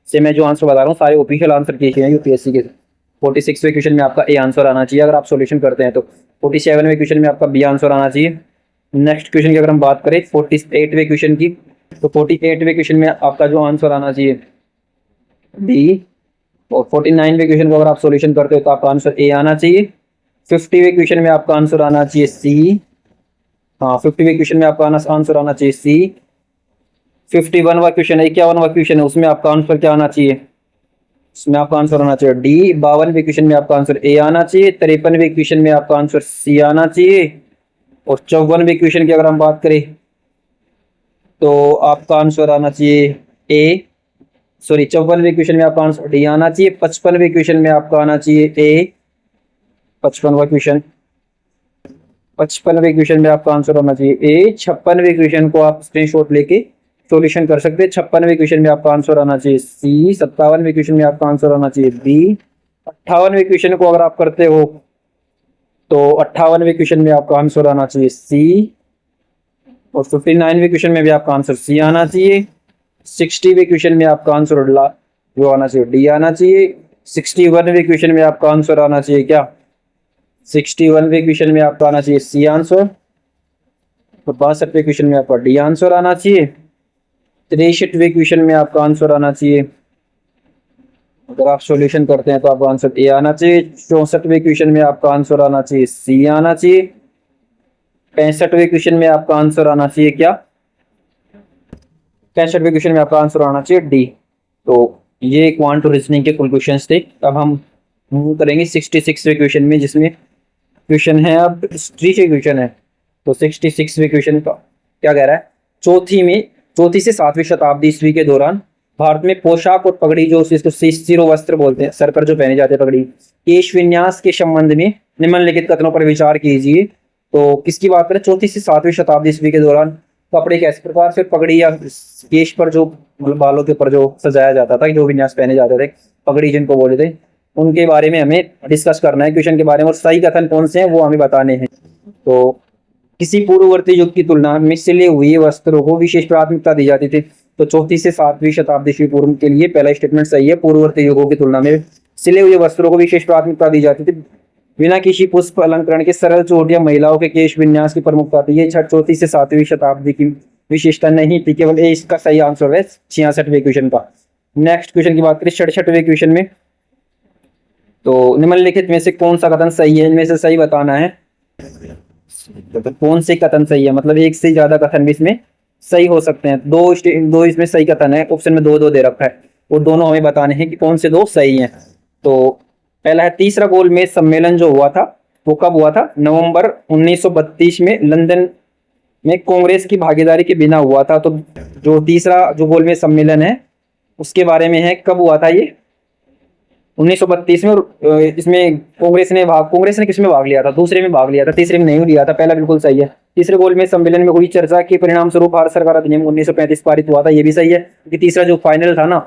S1: से मैं जो आंसर बता रहा हूँ सारे ऑफिशियल आंसर किए हैं यूपीएससी के। 46वें क्वेश्चन में आपका ए आंसर आना चाहिए अगर आप सॉल्यूशन करते हैं तो। 47वें क्वेश्चन में आपका बी आंसर आना चाहिए। नेक्स्ट क्वेश्चन की अगर हम बात करें 48वें क्वेश्चन की, तो 48वें क्वेश्चन में आपका जो आंसर आना चाहिए डी। और 49वें क्वेश्चन को अगर आप सॉल्यूशन करते हो तो आपका आंसर ए आना चाहिए। 50वें क्वेश्चन में आपका आंसर आना चाहिए सी। हाँ, 50वें क्वेश्चन में आपका आंसर आना चाहिए सी। 51वां क्वेश्चन है, 51वां क्वेश्चन है, उसमें आपका आंसर क्या आना चाहिए? उसमें आपका आंसर आना चाहिए डी। 52वें क्वेश्चन में आपका आंसर ए आना चाहिए। 53वें क्वेश्चन में आपका आंसर सी आना चाहिए। और 54वें क्वेश्चन की अगर हम बात करें तो आपका आंसर आना चाहिए ए। सॉरी, 54वें क्वेश्चन में आपका आंसर डी आना चाहिए। 55वें क्वेश्चन में आपका आना चाहिए ए। 55वां क्वेश्चन, 55वें क्वेश्चन में आपका आंसर होना चाहिए ए। 56वें क्वेश्चन को आप स्क्रीनशॉट लेके सॉल्यूशन कर सकते हैं। 56वें क्वेश्चन में आपका आंसर आना चाहिए सी। 57वें क्वेश्चन में आपका आंसर आना चाहिए बी। 58वें क्वेश्चन को अगर आप करते हो तो 58वें क्वेश्चन में आपका आंसर आना चाहिए सी। और 59वें क्वेश्चन में भी आपका आंसर सी आना चाहिए। 60वें क्वेश्चन में आपका आंसर जो आना चाहिए डी आना चाहिए। 61वें क्वेश्चन में आपका आंसर आना चाहिए क्या? 61वें क्वेश्चन में आपका आना चाहिए सी आंसर। तो 62वें क्वेश्चन में आपका डी आंसर आना चाहिए। 63वें क्वेश्चन में आपका आंसर आना चाहिए, अगर आप सॉल्यूशन करते हैं तो आपका आंसर ए आना चाहिए। 64वें क्वेश्चन में आपका आंसर आना चाहिए सी आना चाहिए। 65वें क्वेश्चन में आपका आंसर आना चाहिए क्या? 65वें क्वेश्चन में आपका आंसर आना चाहिए डी। तो ये क्वांट रीजनिंग के कुल क्वेश्चन थे। अब हम मूव करेंगे 66वें क्वेश्चन में, जिसमें क्वेश्चन है अब हिस्ट्री के क्वेश्चन है। तो 66वें क्वेश्चन का क्या कह रहा है? चौथी से 7वीं शताब्दी ईस्वी के दौरान भारत में पोशाक और पगड़ी, जो इसको शिरो वस्त्र बोलते हैं, सर पर जो पहने जाते हैं पगड़ी, केश विन्यास के संबंध में निम्नलिखित कथनों पर विचार कीजिए। तो किसकी बात करें? 4 से 7वीं शताब्दी ईस्वी के दौरान कपड़े कैसे प्रकार से पगड़ी या केश पर जो बालों के ऊपर जो सजाया जाता था, जो विन्यास पहने जाते थे, पगड़ी जिनको बोले थे, उनके बारे में हमें डिस्कस करना है क्वेश्चन के बारे में। और सही कथन कौन से हैं वो हमें बताने हैं। तो किसी पूर्ववर्ती युग की तुलना में सिले हुए वस्त्रों को विशेष प्राथमिकता दी जाती थी। तो 4 से 7वीं शताब्दी ईस्वी पूर्व के लिए पहला स्टेटमेंट सही है। पूर्ववर्ती युगों की तुलना में सिले हुए वस्त्रों को विशेष प्राथमिकता दी जाती थी। बिना किसी पुष्प अलंकरण के सरल चोटियां महिलाओं के केश विन्यास की प्रमुखता थी। ये 4 से 7वीं शताब्दी की विशेषता नहीं थी, केवल ये इसका सही आंसर है 66वें क्वेश्चन का। नेक्स्ट क्वेश्चन की बात करें 67वें क्वेश्चन में, तो निम्नलिखित में से कौन सा कथन सही है? इनमें से सही बताना है। तो कौन से कथन सही है, मतलब एक से ज्यादा कथन भी इसमें सही हो सकते हैं। दो इसमें सही कथन है, ऑप्शन में दो दे रखा है, वो दोनों हमें बताने हैं कि कौन से दो सही हैं। तो पहला है, तीसरा गोलमेज सम्मेलन जो हुआ था वो कब हुआ था? नवंबर 1932 में लंदन में कांग्रेस की भागीदारी के बिना हुआ था। तो जो तीसरा जो गोलमेज सम्मेलन है उसके बारे में है, कब हुआ था ये? 1932 में। और इसमें कांग्रेस ने किसमें भाग लिया था? दूसरे में भाग लिया था, तीसरे में नहीं लिया था। पहला बिल्कुल सही है। तीसरे गोलमेज सम्मेलन में हुई चर्चा के परिणाम स्वरूप भारत सरकार अधिनियम 1935 पारित हुआ था, ये भी सही है। क्योंकि तीसरा जो फाइनल था ना,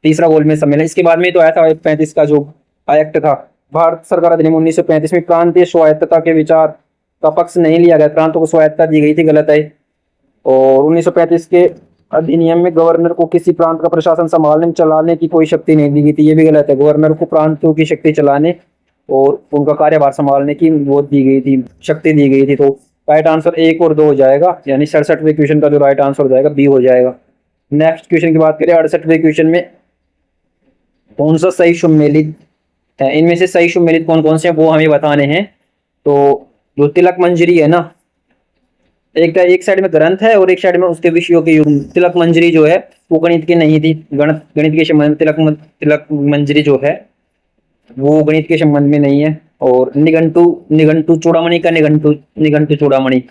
S1: तीसरा गोलमेज सम्मेलन, इसके बाद में तो आया था 35 का जो एक्ट था। भारत सरकार अधिनियम 1935 में प्रांतीय स्वायत्तता के विचार का पक्ष नहीं लिया गया, प्रांतों को स्वायत्तता दी गई थी, गलत है। और 1935 के अधिनियम में गवर्नर को किसी प्रांत का प्रशासन संभालने चलाने की कोई शक्ति नहीं दी गई थी, ये भी गलत है। गवर्नर को प्रांतों की शक्ति चलाने और उनका कार्यभार संभालने की वो दी गई थी, शक्ति दी गई थी। तो राइट आंसर 1 और 2 हो जाएगा, यानी 67वें क्वेश्चन का जो राइट आंसर हो जाएगा बी हो जाएगा। नेक्स्ट क्वेश्चन की बात करें 68वें क्वेश्चन में, कौन सा सही सम्मिलित है? इनमें से सही सम्मिलित कौन कौन से हैं वो हमें बताने हैं। तो जो तिलक मंजरी है ना, एक साइड में ग्रंथ है और एक साइड में उसके विषयों के युग्म। तिलक मंजरी जो है वो गणित की नहीं थी, गणित के संबंध में तिलक मंजरी जो है वो गणित के संबंध में नहीं है। और निघंटू चूड़ामणि का निघंटू चूड़ामणि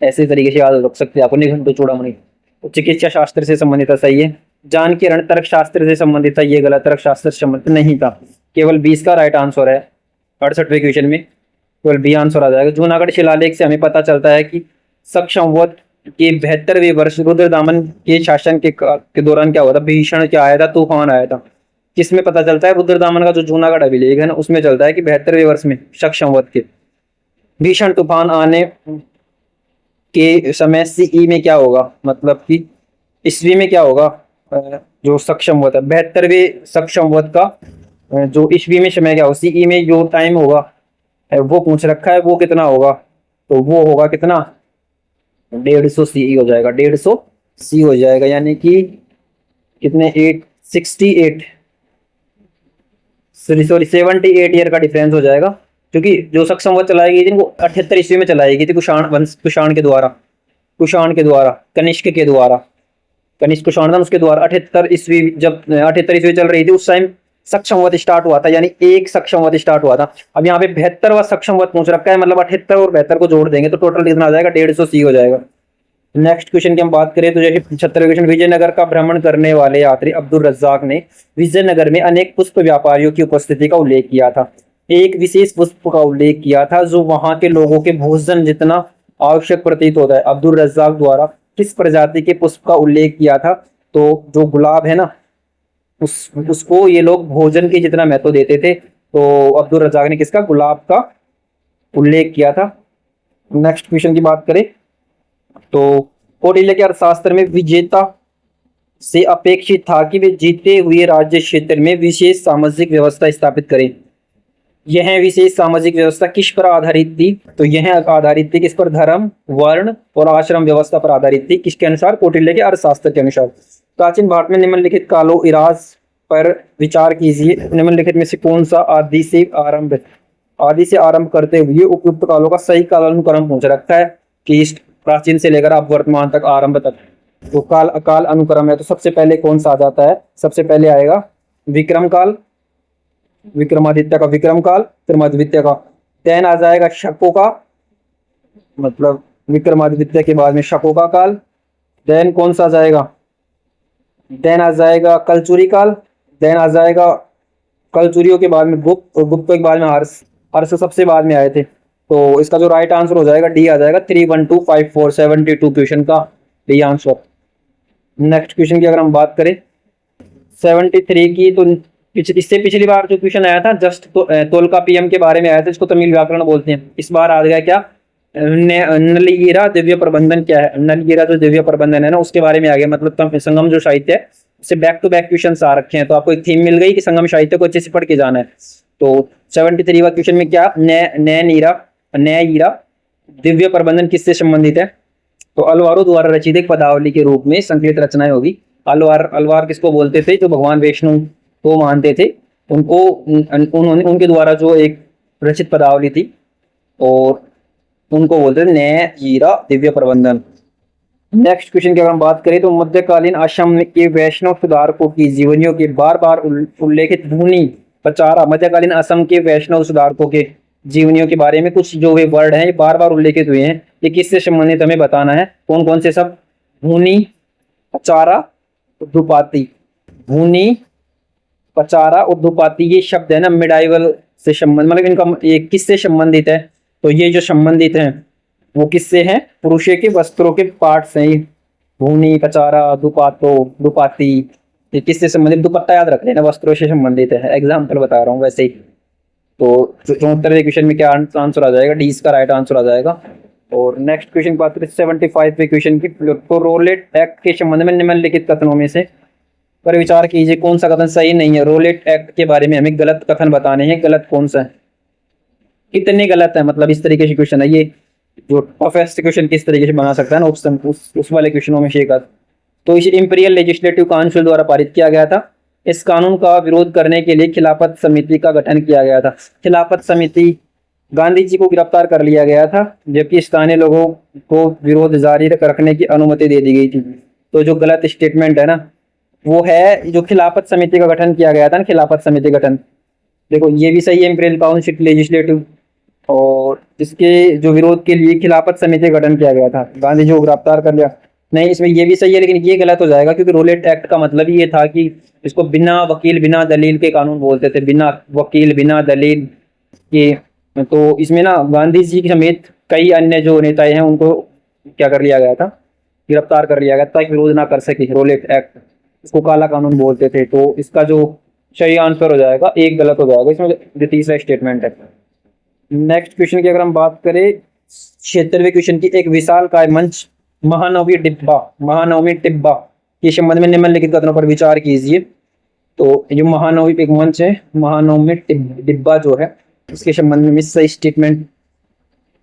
S1: ऐसे तरीके से याद रख सकते हैं आपको, निघंटू चूड़ामणि। तो चिकित्सा शास्त्र से संबंधित सही है। जानकीरण तर्क शास्त्र से संबंधित था, ये गलत, तर्क शास्त्र से संबंधित नहीं था। केवल 20 का राइट आंसर है 68वें क्वेश्चन में, केवल बी आंसर आ जाएगा। जूनागढ़ शिलालेख से हमें पता चलता है कि शक संवत के 72वें वर्ष रुद्रदामन के शासन के दौरान क्या हुआ था? भीषण क्या आया था? तूफान आया था। किसमें पता चलता है? रुद्रदामन का जो जूनागढ़ अभिलेख है ना, उसमें चलता है कि 72वें वर्ष में शक संवत के भीषण तूफान आने के समय सीई में क्या होगा, मतलब कि ईस्वी में क्या होगा? जो सक्षम वत है, 72वें सक्षम वत का जो ईस्वी में समय क्या हो, सीई में जो टाइम होगा वो पूछ रखा है, वो कितना होगा, तो वो होगा कितना, 150 सीई हो जाएगा, 150 सी हो जाएगा, यानी कि कितने, 868, सॉरी सॉरी 78 ईयर का डिफरेंस हो जाएगा, क्योंकि जो सक्षम वत चलाई गई थी वो 78 ईस्वी में चलाई गई थी कुषाण वंश, कुषाण के द्वारा, कनिष्क के द्वारा, कनिष्क कुषाण था उसके द्वारा 78 ईस्वी, जब 78 ईस्वी चल रही थी उस टाइम सक्षमवत स्टार्ट हुआ था, यानी एक सक्षमवत स्टार्ट हुआ था। अब यहाँ पे 72वां सक्षमवत पहुंच रखा है, मतलब 78 और 72 को जोड़ देंगे तो टोटल कितना आ जाएगा, 150 सी हो जाएगा। नेक्स्ट क्वेश्चन की हम बात करें तो जैसे 75वें क्वेश्चन, विजयनगर का भ्रमण करने वाले यात्री अब्दुल रज्जाक ने विजयनगर में अनेक पुष्प व्यापारियों की उपस्थिति का उल्लेख किया था। एक विशेष पुष्प का उल्लेख किया था जो वहां के लोगों के भोजन जितना आवश्यक प्रतीत होता है। अब्दुल रज्जाक द्वारा किस प्रजाति के पुष्प का उल्लेख किया था, तो जो गुलाब है ना, उसको ये लोग भोजन के जितना महत्व देते थे, तो अब्दुल रज्जाक ने किसका, गुलाब का उल्लेख किया था। नेक्स्ट क्वेश्चन की बात करें तो कौटिल्य के अर्थशास्त्र में विजेता से अपेक्षित था कि वे जीते हुए राज्य क्षेत्र में विशेष सामाजिक व्यवस्था स्थापित करें। यह विशेष सामाजिक व्यवस्था किस पर आधारित थी, तो यह आधारित थी किस पर, धर्म, वर्ण और आश्रम व्यवस्था पर आधारित थी। किसके अनुसार, कौटिल्य के अर्थशास्त्र के अनुसार। प्राचीन भारत में निम्नलिखित कालो इराज पर विचार कीजिए। निम्नलिखित में से कौन सा आदि से आरंभ करते हुए उपयुक्त कालों का सही कालानुक्रम पूछ रखा है, कि प्राचीन से लेकर आप वर्तमान तक, आरंभ तक, तो काल अनुक्रम है। तो सबसे पहले कौन सा आ जाता है, सबसे पहले आएगा विक्रम काल, विक्रमादित्य का विक्रम काल, फिर मध्वित्य का, देन आ जाएगा शकों का, मतलब विक्रमादित्य के बाद में शकों का काल, देन कौन सा आ जाएगा, देन आ जाएगा कलचुरी काल, देन आ जाएगा कलचुरियों के बाद में गुप्त, और गुप्त के बाद में हर्ष, हर्ष सबसे बाद में आए थे। तो इसका जो राइट आंसर हो जाएगा डी आ जाएगा, 31254 72 क्वेश्चन का डी आंसर। नेक्स्ट क्वेश्चन की अगर हम बात करें 73 की, तो इससे पिछली बार जो क्वेश्चन आया था जस्ट तोलका पीएम के बारे में आया था, इसको तमिल व्याकरण बोलते हैं। इस बार आ गया क्या, नलिगीरा दिव्य प्रबंधन क्या है, नलिगीरा जो दिव्य प्रबंधन है ना उसके बारे में आ गया, मतलब संगम जो साहित्य है उससे बैक टू बैक क्वेश्चन आ रखे हैं, तो आपको एक थीम मिल गई कि संगम साहित्य को अच्छे से पढ़ के जाना है। तो 73वां क्वेश्चन में क्या, न्यायीरा दिव्य प्रबंधन किससे संबंधित है, तो अलवारों द्वारा रचित एक पदावली के रूप में संकलित रचनाएं होगी। अलवार किसको बोलते थे, जो भगवान विष्णु को मानते थे, उनको उन्होंने उनके द्वारा जो एक रचित पदावली थी, और उनको बोलते थे न्यायीरा दिव्य प्रबंधन। नेक्स्ट क्वेश्चन की अगर हम बात करें तो मध्यकालीन असम के वैष्णव सुधारकों की जीवनियों के बार बार उल्लेखित भूनी पचारा, मध्यकालीन असम के वैष्णव सुधारकों के जीवनियों के बारे में कुछ जो वे वर्ड हैं ये बार बार उल्लेखित हुए हैं, ये किससे संबंधित हमें बताना है, कौन कौन से सब, भूनी, पचारा, उर्दूपाती, भूनी, पचारा, उर्दूपाती, ये शब्द है ना मिडाइवल से संबंध, मतलब इनका ये किससे संबंधित है, तो ये जो संबंधित हैं वो किससे हैं, पुरुषों के वस्त्रों के पार्ट से ही, भूनी, पचारा, दुपाती, ये किससे संबंधित, दुपट्टा याद रख लेना, वस्त्रों से संबंधित है, एग्जाम्पल बता रहा हूँ वैसे ही। तो 74वें क्वेश्चन में क्या आंसर आ जाएगा, डी इसका राइट आंसर आ जाएगा। और नेक्स्ट क्वेश्चन की बात करें 75वें क्वेश्चन की, तो रोलेट एक्ट के संबंध में निम्नलिखित कथनों में से पर विचार कीजिए कौन सा कथन सही नहीं है। रोलेट एक्ट के बारे में हमें गलत कथन बताने हैं, गलत कौन सा है, कितने गलत है, मतलब इस तरीके से क्वेश्चन है ये, जो टफेस्ट क्वेश्चन किस तरीके से बना सकता है ना ऑप्शन, उस वाले क्वेश्चनों में शेखा। तो इसे इंपीरियल लेजिस्लेटिव काउंसिल द्वारा पारित किया गया था। इस कानून का विरोध करने के लिए खिलाफत समिति का गठन किया गया था। खिलाफत समिति, गांधी जी को गिरफ्तार कर लिया गया था, जबकि स्थानीय लोगों को विरोध जारी रखने की अनुमति दे दी गई थी। तो जो गलत स्टेटमेंट है ना वो है जो खिलाफत समिति का गठन किया गया था ना, खिलाफत समिति गठन, देखो ये भी सही है, इंपीरियल काउंसिल लेजिस्लेटिव, और इसके जो विरोध के लिए खिलाफत समिति का गठन किया गया था, गांधी जी को गिरफ्तार कर लिया, नहीं इसमें ये भी सही है लेकिन ये गलत हो जाएगा, क्योंकि रोलेट एक्ट का मतलब ये था कि इसको बिना वकील बिना दलील के कानून बोलते थे, बिना वकील बिना दलील के। तो इसमें ना गांधी जी समेत कई अन्य जो नेताएं हैं उनको क्या कर लिया गया था, गिरफ्तार कर लिया गया ताकि विरोध ना कर सके रोलेट एक्ट, इसको काला कानून बोलते थे। तो इसका जो सही आंसर हो जाएगा एक गलत हो जाएगा, इसमें जो तीसरा स्टेटमेंट है। नेक्स्ट क्वेश्चन की अगर हम बात करें 76वें क्वेश्चन की, एक विशाल काय मंच महानवमी टिब्बा के संबंध में निम्नलिखित कथनों पर विचार कीजिए। तो जो महानवमी एक मंच है, महानवमी डिब्बा जो है इसके संबंध में सही स्टेटमेंट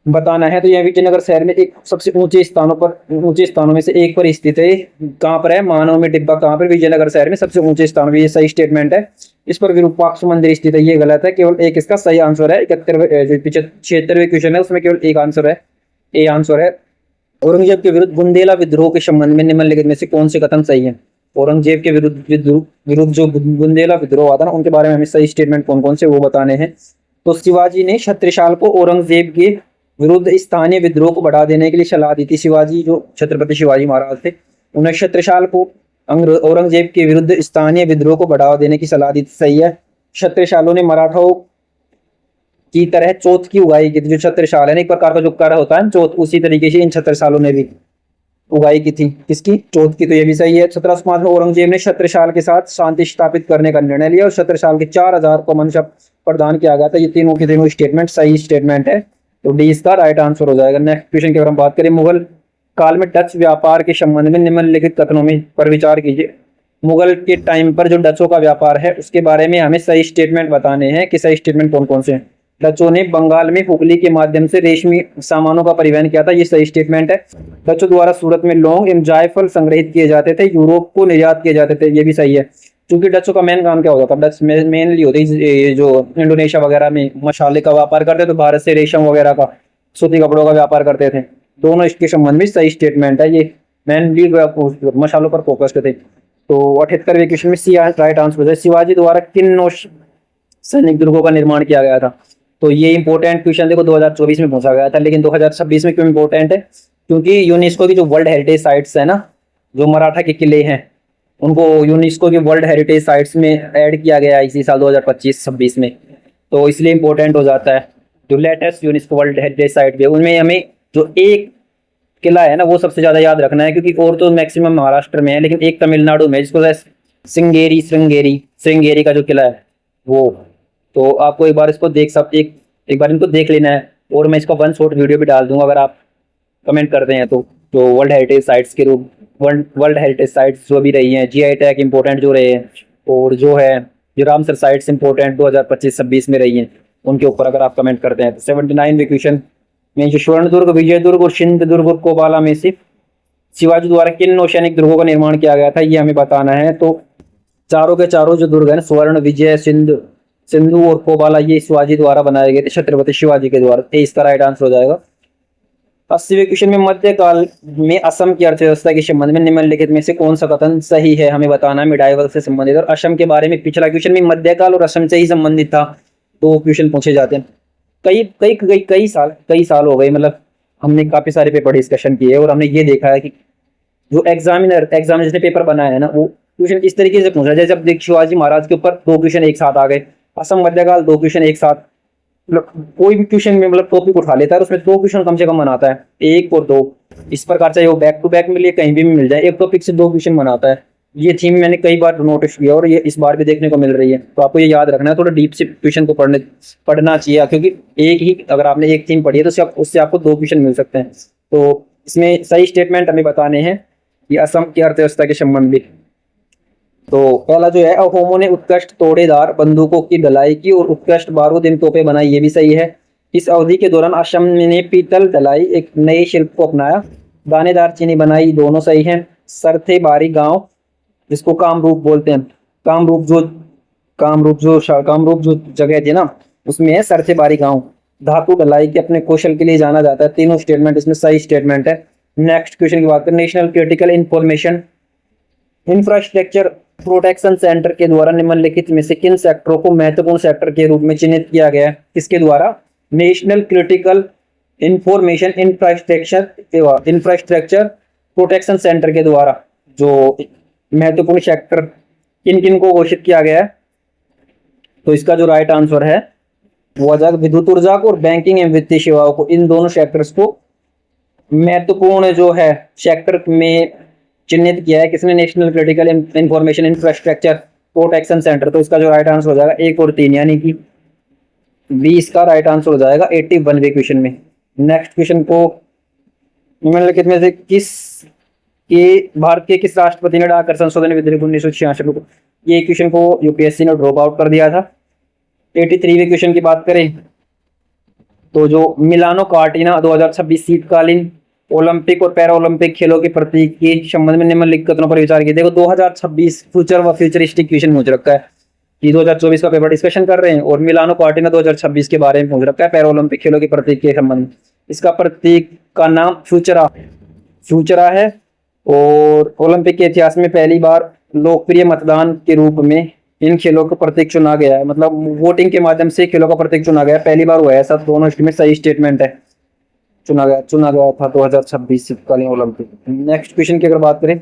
S1: बताना है। तो यह विजयनगर शहर में एक सबसे ऊंचे स्थानों में से एक पर स्थित है। कहाँ पर है महानवमी डिब्बा, कहाँ पर? विजयनगर शहर में सबसे ऊंचे स्थान में, ये सही स्टेटमेंट है। इस पर विरूपाक्ष मंदिर स्थित है, ये गलत है। केवल एक इसका सही आंसर है। 76वें क्वेश्चन है उसमें केवल एक आंसर है, ए आंसर है। औरंगजेब के विरुद्ध बुंदेला विद्रोह के संबंध में निम्नलिखित में से कौन से कथन सही है? औरंगजेब के विरुद्ध जो बुंदेला विद्रोह हुआ था ना, उनके बारे में हमें सही स्टेटमेंट कौन कौन से वो बताने हैं। तो शिवाजी ने छत्रसाल को औरंगजेब के विरुद्ध स्थानीय विद्रोह को बढ़ा देने के लिए सलाह दी थी। शिवाजी जो छत्रपति शिवाजी महाराज थे, उन्होंने छत्रसाल को औरंगजेब के विरुद्ध स्थानीय विद्रोह को बढ़ावा देने की सलाह दी थी, सही है। छत्रसालों ने मराठाओं की तरह चौथ की उगाई की थी। जो छत्रसाल है ना, एक प्रकार का जो कर होता है चौथ, उसी तरीके से इन छत्रसालों ने भी उगाई की थी। किसकी? चौथ की। तो ये भी सही है। 1705 में औरंगजेब ने छत्रसाल के साथ शांति स्थापित करने का निर्णय लिया और छत्रसाल के 4000 को मंशा प्रदान किया गया था। ये तीनों के तीनों स्टेटमेंट सही स्टेटमेंट है। तो डी इसका राइट आंसर हो जाएगा। नेक्स्ट क्वेश्चन की अगर हम बात करें, मुगल काल में डच व्यापार के संबंध में निम्नलिखित कथनों में पर विचार कीजिए। मुगल के टाइम पर जो डचों का व्यापार है उसके बारे में हमें सही स्टेटमेंट बताने हैं कि सही स्टेटमेंट कौन कौन से हैं। डचों ने बंगाल में हुगली के माध्यम से रेशमी सामानों का परिवहन किया था, ये सही स्टेटमेंट है। डचों द्वारा सूरत में लौंग एवं जायफल संग्रहित किए जाते थे, यूरोप को निर्यात किए जाते थे, ये भी सही है। क्योंकि डचों का मेन काम क्या होता था? डच मेनली होती जो इंडोनेशिया वगैरह में मसाले का व्यापार करते थे, भारत से रेशम वगैरह का, सूती कपड़ों का व्यापार करते थे। दोनों इसके संबंध में सही स्टेटमेंट है। ये मेनली मसालों पर फोकस्ड थे। तो 78वें क्वेश्चन में सी राइट आंसर हो जाए। शिवाजी द्वारा किन नौ सैनिक दुर्गों का निर्माण किया गया था? तो ये इंपॉर्टेंट क्वेश्चन देखो 2024 में पूछा गया था, लेकिन 2026 में क्यों इंपॉर्टेंट है? क्योंकि यूनेस्को की जो वर्ल्ड हेरिटेज साइट्स है ना, जो मराठा के किले हैं, उनको यूनेस्को की वर्ल्ड हेरिटेज साइट्स में ऐड किया गया है इसी साल 2025-26 में। तो इसलिए इंपॉर्टेंट हो जाता है। जो latest UNESCO world heritage site है उनमें हमें जो एक किला है ना वो सबसे ज्यादा याद रखना है, क्योंकि और तो मैक्सिमम महाराष्ट्र में है, लेकिन एक तमिलनाडु में जिसको श्रृंगेरी का जो किला है वो। तो आपको एक बार इसको एक बार इनको देख लेना है, और मैं इसका वन शॉट वीडियो भी डाल दूंगा अगर आप कमेंट करते हैं तो। जो वर्ल्ड हेरिटेज साइट्स के रूप वर्ल्ड हेरिटेज साइट्स जो भी रही हैं, जीआई टैग इंपॉर्टेंट जो रहे हैं, और जो है जो रामसर साइट्स इंपॉर्टेंट 2025-26 में रही हैं, उनके ऊपर अगर आप कमेंट करते हैं तो। 79वें क्वेश्चन में जो स्वर्ण दुर्ग, विजय दुर्ग और सिंध दुर्ग और कोबाला में से शिवाजी द्वारा किन नौसैनिक दुर्गों का निर्माण किया गया था, ये हमें बताना है। तो चारों के चारों जो दुर्ग है ना, स्वर्ण, विजय, सिंधु और कोबाला, ये शिवाजी द्वारा बनाए गए थे, छत्रपति शिवाजी के द्वारा। इसका राइट आंसर हो जाएगा। 80वें क्वेश्चन में मध्यकाल में असम की अर्थव्यवस्था के संबंध में निम्नलिखित में से कौन सा कथन सही है, हमें बताना है। मिडाइवल से संबंधित और असम के बारे में पिछला क्वेश्चन में मध्यकाल और असम से ही संबंधित था, तो क्वेश्चन पूछे जाते हैं। कई साल हो गए, मतलब हमने काफी सारे पेपर डिस्कशन किए और हमने ये देखा है कि जो एग्जामिनर ने पेपर बनाया है ना, वो क्वेश्चन इस तरीके से पूछा, जैसे अब देख शिवाजी महाराज के ऊपर 2 क्वेश्चन एक साथ आ गए, असम मध्यकाल 2 क्वेश्चन एक साथ। मतलब कोई भी क्वेश्चन में मतलब टॉपिक उठा लेता है उसमें 2 क्वेश्चन कम से कम बनाता है, 1 और 2। इस प्रकार चाहे वो बैक टू बैक मिले, कहीं भी मिल जाए, एक टॉपिक से 2 क्वेश्चन बनाता है। ये थीम मैंने कई बार नोटिस किया और ये इस बार भी देखने को मिल रही है। तो आपको ये याद रखना है, थोड़ा डीप से क्वेश्चन को पढ़ना चाहिए, क्योंकि एक ही अगर आपने एक थीम पढ़ी है तो उससे आपको 2 क्वेश्चन मिल सकते हैं। तो इसमें सही स्टेटमेंट हमें बताने हैं ये असम की अर्थव्यवस्था के संबंध में। तो पहला जो है, अहोमों ने उत्कृष्ट तोड़ेदार बंदूकों की ढलाई की और उत्कृष्ट बारूद इन तोपें बनाई, ये भी सही है। इस अवधि के दौरान असम ने पीतल ढलाई एक नए शिल्प को अपनाया। दानेदार चीनी बनाई, दोनों सही हैं। सरथे बारी गांव, जिसको कामरूप बोलते हैं, कामरूप जो जगह थी ना उसमें है सरथे बारी गांव। धातु ढलाई के अपने कौशल के लिए जाना जाता है। तीनों स्टेटमेंट इसमें सही स्टेटमेंट है। नेक्स्ट क्वेश्चन की बात करें, national critical information infrastructure protection centre के द्वारा निम्नलिखित में से किन सेक्टरों को महत्वपूर्ण सेक्टर के रूप में चिन्हित किया गया है? किसके द्वारा? National critical information infrastructure protection centre के द्वारा जो महत्वपूर्ण सेक्टर किन किन को घोषित किया गया है? तो इसका जो राइट आंसर है वो आ जाएगा विद्युत ऊर्जा को और बैंकिंग एवं वित्तीय सेवाओं को। इन दोनों सेक्टर्स को महत्वपूर्ण जो है सेक्टर में चिन्हित किया है किसने? National critical information infrastructure protection centre. तो इसका जो राइट आंसर हो जाएगा 1 और 3, यानी कि 20 का राइट आंसर हो जाएगा 81वें क्वेश्चन में। नेक्स्ट क्वेश्चन को निम्नलिखित में से किस कि भारत के किस राष्ट्रपति ने डाकघर संशोधन विधेयक 1966 को, ये क्वेश्चन को यूपीएससी ने ड्रॉप आउट कर दिया था। 83वें क्वेश्चन की बात करें तो जो मिलानो कार्टिना 2026 शीतकालीन ओलंपिक और पैरा ओलंपिक खेलों के प्रतीक के संबंध में निम्नलिखित कथनों पर विचार किया। देखो 2026 फ्यूचर व फ्यूचरिस्टिक क्वेश्चन पूछ रखा है कि 2024 का पेपर डिस्कशन कर रहे हैं और मिलानो कार्टिना 2026 के बारे में पूछ रखा है पैरा ओलंपिक खेलों के प्रतीक के संबंध में। इसका प्रतीक का नाम फ्यूचरा है और ओलंपिक के इतिहास में पहली बार लोकप्रिय मतदान के रूप में इन खेलों का प्रतीक चुना गया है, मतलब वोटिंग के माध्यम से खेलों का प्रतीक चुना गया, पहली बार हुआ है ऐसा। दोनों स्टेटमेंट सही स्टेटमेंट है। चुना गया था 2026 शीतकालीन ओलंपिक। नेक्स्ट क्वेश्चन की अगर बात करें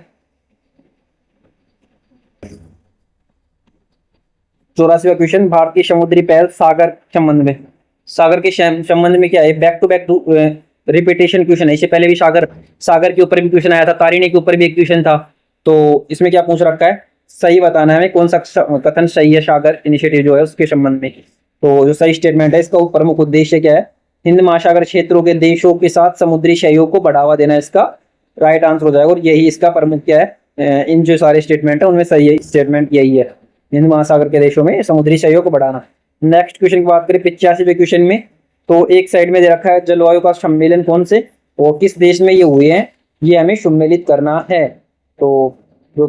S1: 84वां क्वेश्चन, भारत की समुद्री पहल सागर संबंध में। सागर के संबंध में क्या है, back to back repetition question है। इससे पहले भी सागर के ऊपर भी क्वेश्चन आया था, तारिणी के ऊपर भी एक क्वेश्चन था। तो इसमें क्या पूछ रखा है, सही बताना है हमें कौन सा कथन सही है सागर इनिशिएटिव जो है उसके संबंध में। तो जो सही स्टेटमेंट है इसका प्रमुख उद्देश्य क्या है, हिंद महासागर क्षेत्रों के देशों के साथ समुद्री सहयोग को बढ़ावा देना, इसका राइट आंसर हो जाएगा। और यही इसका प्रमुख क्या है, इन जो सारे स्टेटमेंट है उनमें सही स्टेटमेंट यही है, हिंद महासागर के देशों में समुद्री सहयोग को बढ़ाना। नेक्स्ट क्वेश्चन की बात करें 85वें क्वेश्चन में, तो एक साइड में दे रखा है जलवायु का सम्मेलन कौन से और किस देश में ये हुए हैं, ये हमें सम्मिलित करना है। तो जो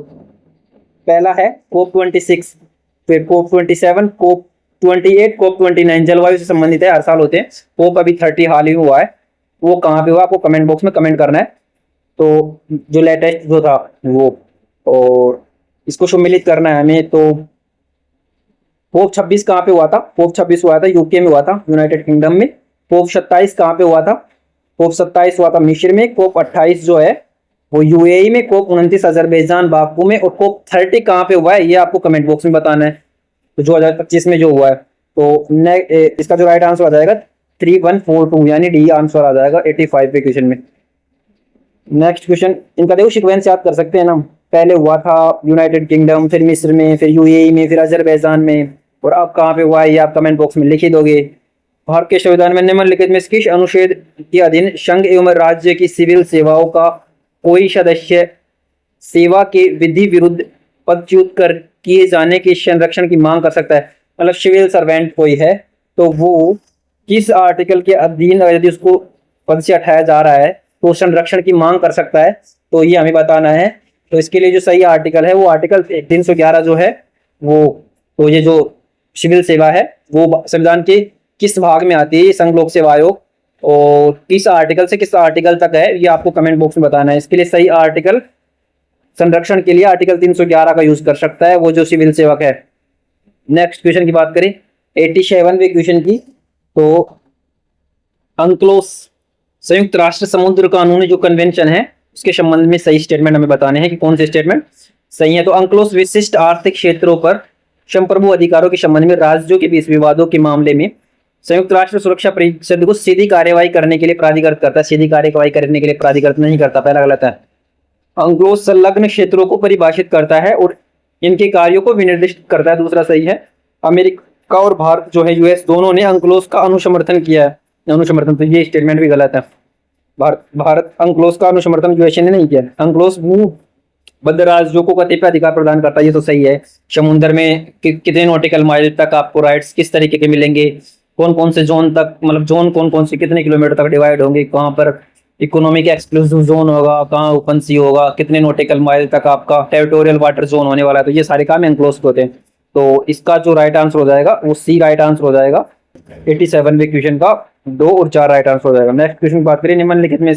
S1: पहला है COP26, फिर COP27, COP28, COP29 जलवायु से संबंधित है, हर साल होते हैं। COP अभी 30 हाल ही हुआ है, वो कहाँ पे हुआ आपको कमेंट बॉक्स में कमेंट करना है। तो जो लेटेस्ट जो था वो, और इसको सम्मिलित करना है हमें। तो COP26 कहाँ पे हुआ था, COP26 हुआ था यूके में हुआ था, यूनाइटेड किंगडम में। COP27 कहाँ पे हुआ था, COP27 हुआ था मिस्र में। COP28 जो है वो यूएई में, COP29 अजरबैजान बाकू में, और COP30 कहाँ पे हुआ है ये आपको कमेंट बॉक्स में बताना है। तो 2025 में जो हुआ है, तो इसका जो राइट आंसर आ जाएगा 3142, यानी डी आंसर आ जाएगा 85 क्वेश्चन में। नेक्स्ट क्वेश्चन, इनका देखो सीक्वेंस याद कर सकते हैं ना, पहले हुआ था यूनाइटेड किंगडम, फिर मिस्र में, फिर यूएई में, फिर अजरबैजान में, और अब कहाँ पे हुआ है ये आप कमेंट बॉक्स में लिख ही दोगे। भारत के संविधान में निम्नलिखित में किस अनुच्छेद के अधीन संघ एवं राज्य की सिविल सेवाओं का कोई सदस्य सेवा के विधि विरुद्ध पदच्युत कर किए जाने के संरक्षण की मांग कर सकता है, मतलब सिविल सर्वेंट कोई है तो वो किस आर्टिकल के अधीन यदि उसको पद से हटाया जा रहा है तो संरक्षण की मांग कर सकता है, तो ये हमें बताना है। तो इसके लिए जो सही आर्टिकल है वो आर्टिकल 311 जो है वो, तो ये जो सिविल सेवा है वो संविधान के किस भाग में आती है, संघ लोक सेवा आयोग, और किस आर्टिकल से किस आर्टिकल तक है ये आपको कमेंट बॉक्स में बताना है। इसके लिए सही आर्टिकल संरक्षण के लिए आर्टिकल 311 का यूज कर सकता है वो जो सिविल सेवक है। नेक्स्ट क्वेश्चन की बात करें 87वें क्वेश्चन की, तो अंक्लोस संयुक्त राष्ट्र समुद्र कानूनी जो कन्वेंशन है उसके संबंध में सही स्टेटमेंट हमें बताने हैं कि कौन से स्टेटमेंट सही है। तो अंक्लोस विशिष्ट आर्थिक क्षेत्रों पर संप्रभु अधिकारों के संबंध में राज्यों के बीच विवादों के मामले में संयुक्त राष्ट्र सुरक्षा परिषद को सीधी कार्यवाही करने के लिए प्राधिकृत करता है, सीधी कार्यवाही करने के लिए प्राधिकृत नहीं करता, पहला गलत है। अंक्लोस संलग्न क्षेत्रों को परिभाषित करता है और इनके कार्यों को विनिर्दिष्ट करता है, दूसरा सही है। अमेरिका और भारत जो है यूएस दोनों ने अंक्लोस का अनुसमर्थन किया है, अनुसमर्थन, तो ये स्टेटमेंट भी गलत है। भारत अंक्लोस का अनुसमर्थन यूएसए ने नहीं किया। अंक्लोस भूबद्ध राज्यों को कतिपय अधिकार प्रदान करता है, ये तो सही है। समुद्र में कितने नॉटिकल माइल तक आपको राइट्स किस तरीके के मिलेंगे, कौन कौन से जोन तक, मतलब जोन कौन कौन से कितने किलोमीटर तक डिवाइड होंगे, कहाँ पर इकोनॉमिक एक्सक्लूसिव जोन होगा, कहाँ ओपन सी होगा, कितने नॉटिकल माइल तक आपका टेरिटोरियल वाटर जोन होने वाला है, तो ये सारे काम एनक्लोज होते हैं। तो इसका जो राइट आंसर हो जाएगा वो सी राइट आंसर हो जाएगा। 87वें क्वेश्चन का 2 और 4 राइट आंसर हो जाएगा। नेक्स्ट क्वेश्चन की बात करें, निम्नलिखित में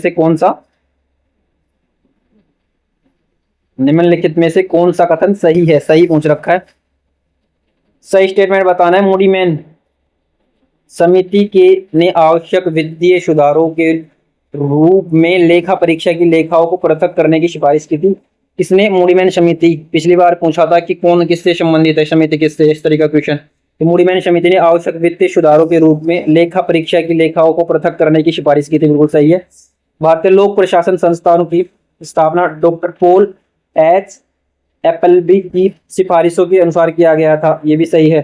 S1: से कौन सा कथन सही है, सही पूछ रखा है, सही स्टेटमेंट बताना है। मूडी मैन समिति के ने आवश्यक वित्तीय सुधारों के रूप में लेखा परीक्षा की लेखाओं को पृथक करने की सिफारिश की थी। किसने, मूडीमैन समिति। पिछली बार पूछा था कि कौन किससे संबंधित है, समिति किससे, इस तरह का क्वेश्चन। तो मूडीमैन समिति ने आवश्यक वित्तीय सुधारों के रूप में लेखा परीक्षा की लेखाओं को पृथक करने की सिफारिश की थी, बिल्कुल सही है। भारतीय लोक प्रशासन संस्थानों की स्थापना डॉक्टर पॉल एच एप्पलबी की सिफारिशों के अनुसार किया गया था, ये भी सही है।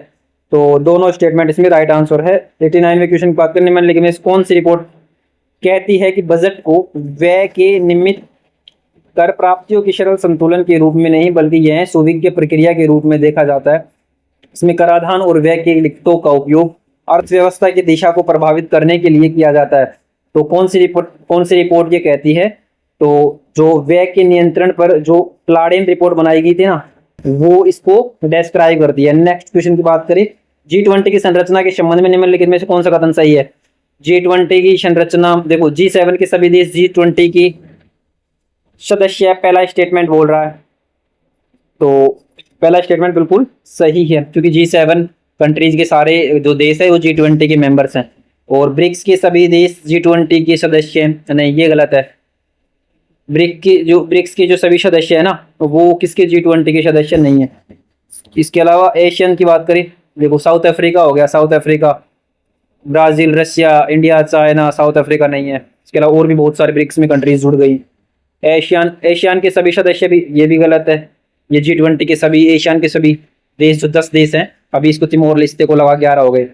S1: तो दोनों स्टेटमेंट इसमें राइट आंसर है। 89वें क्वेश्चन की बात करें, निम्नलिखित में कौन सी रिपोर्ट कहती है कि बजट को व्यय के निमित्त कर प्राप्तियों की सरल संतुलन के रूप में नहीं, बल्कि यह सुविज्ञ प्रक्रिया के रूप में देखा जाता है। इसमें कराधान और व्यय के लिखतों का उपयोग अर्थव्यवस्था की दिशा को प्रभावित करने के लिए किया जाता है। तो कौन सी रिपोर्ट ये कहती है? तो जो व्यय के नियंत्रण पर जो क्लाडेन रिपोर्ट बनाई गई थी ना, वो इसको डिस्क्राइब करती है। नेक्स्ट क्वेश्चन की बात करें, G20 की संरचना के संबंध में निम्नलिखित में से कौन सा कथन सही है? G20 की संरचना देखो, G7 के सभी देश G20 की सदस्य है, पहला स्टेटमेंट बोल रहा है। तो पहला स्टेटमेंट बिल्कुल सही है, क्योंकि G7 कंट्रीज के सारे जो देश है वो G20 के मेंबर्स हैं। और ब्रिक्स के सभी देश G20 के सदस्य हैं, नहीं ये गलत है। ब्रिक्स के जो सभी सदस्य है ना, वो किसके G20 के सदस्य नहीं है। इसके अलावा एशियन की बात करें, देखो साउथ अफ्रीका हो गया, south Africa, Brazil, Russia, India, China, south Africa नहीं है। इसके अलावा और भी बहुत सारे ब्रिक्स में कंट्रीज जुड़ गई। एशियन के सभी सदस्य भी, ये भी गलत है। ये G20 के सभी एशियन के सभी देश जो 10 देश हैं, अभी इसको तिमोर लिस्ते को लगा 11 हो गए।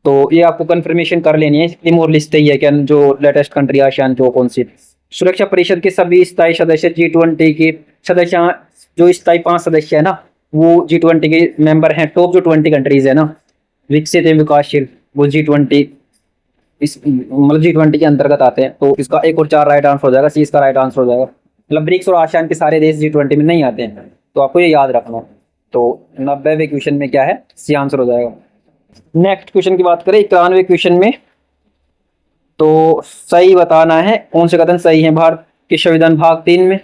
S1: तो ये आपको कंफर्मेशन कर लेनी है, तिमोर लिस्ते ही है क्या जो लेटेस्ट कंट्री एशियन जो कौन सी। सुरक्षा परिषद के सभी स्थायी सदस्य G20 के सदस्य, जो स्थायी 5 सदस्य है ना, वो G20 के मेंबर हैं। टॉप जो 20 कंट्रीज है ना विकसित एवं विकासशील, वो G20 इस मतलब G20 के अंतर्गत आते हैं। तो इसका 1 और 4 राइट आंसर हो जाएगा, सी इसका राइट आंसर हो जाएगा। मतलब ब्रिक्स और आसियान के सारे देश G20 में नहीं आते हैं, तो आपको ये याद रखना। तो 90वें क्वेश्चन में क्या है, सी आंसर हो जाएगा। नेक्स्ट क्वेश्चन की बात करें 91वें क्वेश्चन में, तो सही बताना है कौन से कथन सही है। भारत के संविधान भाग 3 में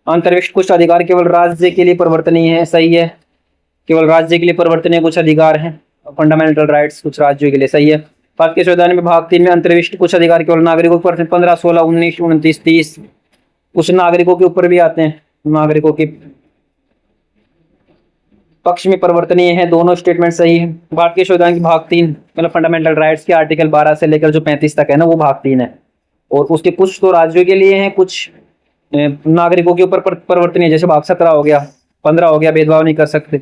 S1: अंतर्विष्ट कुछ अधिकार केवल राज्य के लिए परिवर्तनीय है, सही है। केवल राज्य के लिए परिवर्तनीय कुछ अधिकार हैं, फंडामेंटल राइट्स कुछ राज्यों के लिए, सही है। भारत के संविधान में भाग 3 में अंतर्विष्ट कुछ अधिकार केवल नागरिकों पर 15, 16, 19, 29, 30 कुछ नागरिकों के ऊपर भी आते हैं, नागरिकों के पक्ष में परिवर्तनीय है। दोनों स्टेटमेंट सही है। भारत के संविधान की भाग 3 मतलब फंडामेंटल राइट्स के आर्टिकल 12 से लेकर जो 35 तक है ना, वो भाग 3 है। और उसके कुछ तो राज्यों के लिए हैं, कुछ नागरिकों के ऊपर परिवर्तनीय है। जैसे भाग 17 हो गया, 15 हो गया, भेदभाव नहीं कर सकते।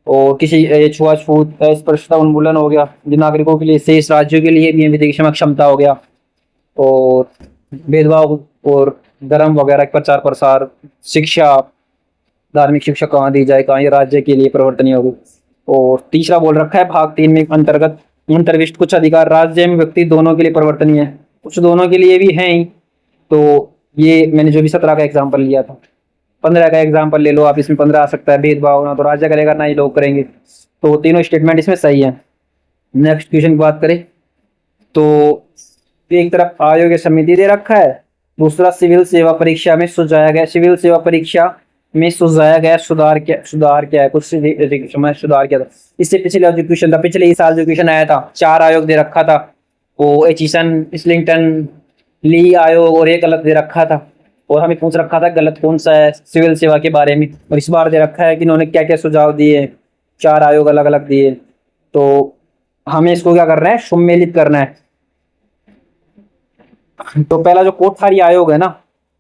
S1: और किसी छुआछूत अस्पृश्यता उन्मूलन हो गया, जो नागरिकों के लिए, शेष राज्यों के लिए नियम विधि की क्षमता हो गया। और भेदभाव और धर्म वगैरह प्रचार प्रसार, शिक्षा, धार्मिक शिक्षा कहाँ दी जाए, कहाँ ये राज्य के लिए परिवर्तनीय होगी। और तीसरा बोल रखा है भाग 3 में अंतर्गत अंतर्विष्ट कुछ अधिकार राज्य एवं व्यक्ति दोनों के लिए परिवर्तनीय है, कुछ दोनों के लिए भी हैं ही। तो ये मैंने जो भी 17 का एग्जाम्पल लिया था, 15 का एग्जाम्पल ले लो आप, इसमें 15 आ सकता है। भेदभाव ना तो राज्य करेगा ना ही लोग करेंगे। तो तीनों स्टेटमेंट इसमें सही है। नेक्स्ट क्वेश्चन की बात करें तो एक तरफ आयोग या समिति दे रखा है, दूसरा सिविल सेवा परीक्षा में सुझाया गया, सिविल सेवा परीक्षा में सुझाया गया सुधार क्या है, कुछ सुधार क्या था। इससे पिछले जो क्वेश्चन था, पिछले ही साल जो क्वेश्चन आया था, 4 आयोग दे रखा था, वो एचिसन, स्लिंगटन, ली आयोग और एक गलत दे रखा था। और हमें पूछ रखा था गलत कौन सा है सिविल सेवा के बारे में। और इस बार दे रखा है कि इन्होंने क्या क्या सुझाव दिए, 4 आयोग अलग अलग दिए। तो हमें इसको क्या करना है, सम्मिलित करना है। तो पहला जो कोठारी आयोग है ना,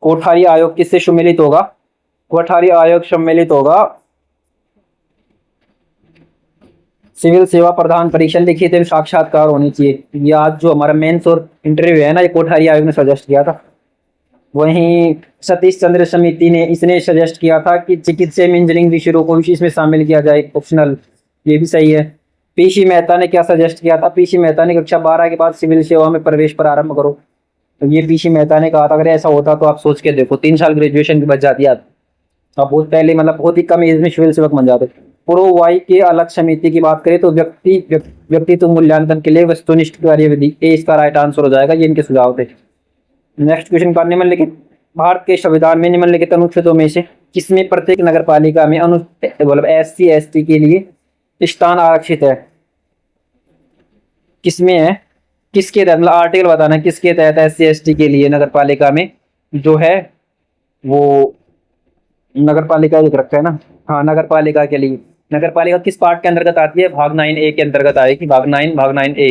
S1: कोठारी आयोग किससे सम्मिलित होगा? कोठारी आयोग सम्मिलित होगा सिविल सेवा प्रधान परीक्षा लिखित एवं साक्षात्कार होनी चाहिए। ये आज जो हमारा मेंस और इंटरव्यू है ना, ये कोठारी आयोग ने सजेस्ट किया था। वहीं सतीश चंद्र समिति ने इसने सजेस्ट किया था कि चिकित्सा में इंजीनियरिंग विषयों को भी इसमें शामिल किया जाए, ऑप्शनल, ये भी सही है। पीसी मेहता ने क्या सजेस्ट किया था? पीसी मेहता ने कक्षा 12 के बाद सिविल सेवा में प्रवेश प्रारंभ करो। तो ये पीसी मेहता ने कहा था। अगर ऐसा होता तो आप सोच के देखो, 3 साल ग्रेजुएशन की बच जाती है, आप बहुत पहले मतलब बहुत ही कम एज में सिविल सेवक बन जाते। पुरोवाई के अलग समिति की बात करें तो व्यक्तित्व मूल्यांकन के लिए वस्तुनिष्ठ कार्यविधि, ए इसका राइट आंसर हो जाएगा। ये इनके सुझाव थे। नेक्स्ट क्वेश्चन का निम्नलिखित भारत के संविधान में निम्नलिखित अनुच्छेदों में से किसमें प्रत्येक नगर पालिका में मतलब SC ST के लिए स्थान आरक्षित है? किसमें है, किसके तहत, मतलब आर्टिकल बताना किसके तहत SC ST के लिए नगर पालिका में जो है वो नगर पालिका लिख रखा है ना। हाँ, नगर पालिका के लिए। नगर पालिका किस पार्ट के अंतर्गत आती है? भाग 9A के अंतर्गत आएगी। भाग 9A।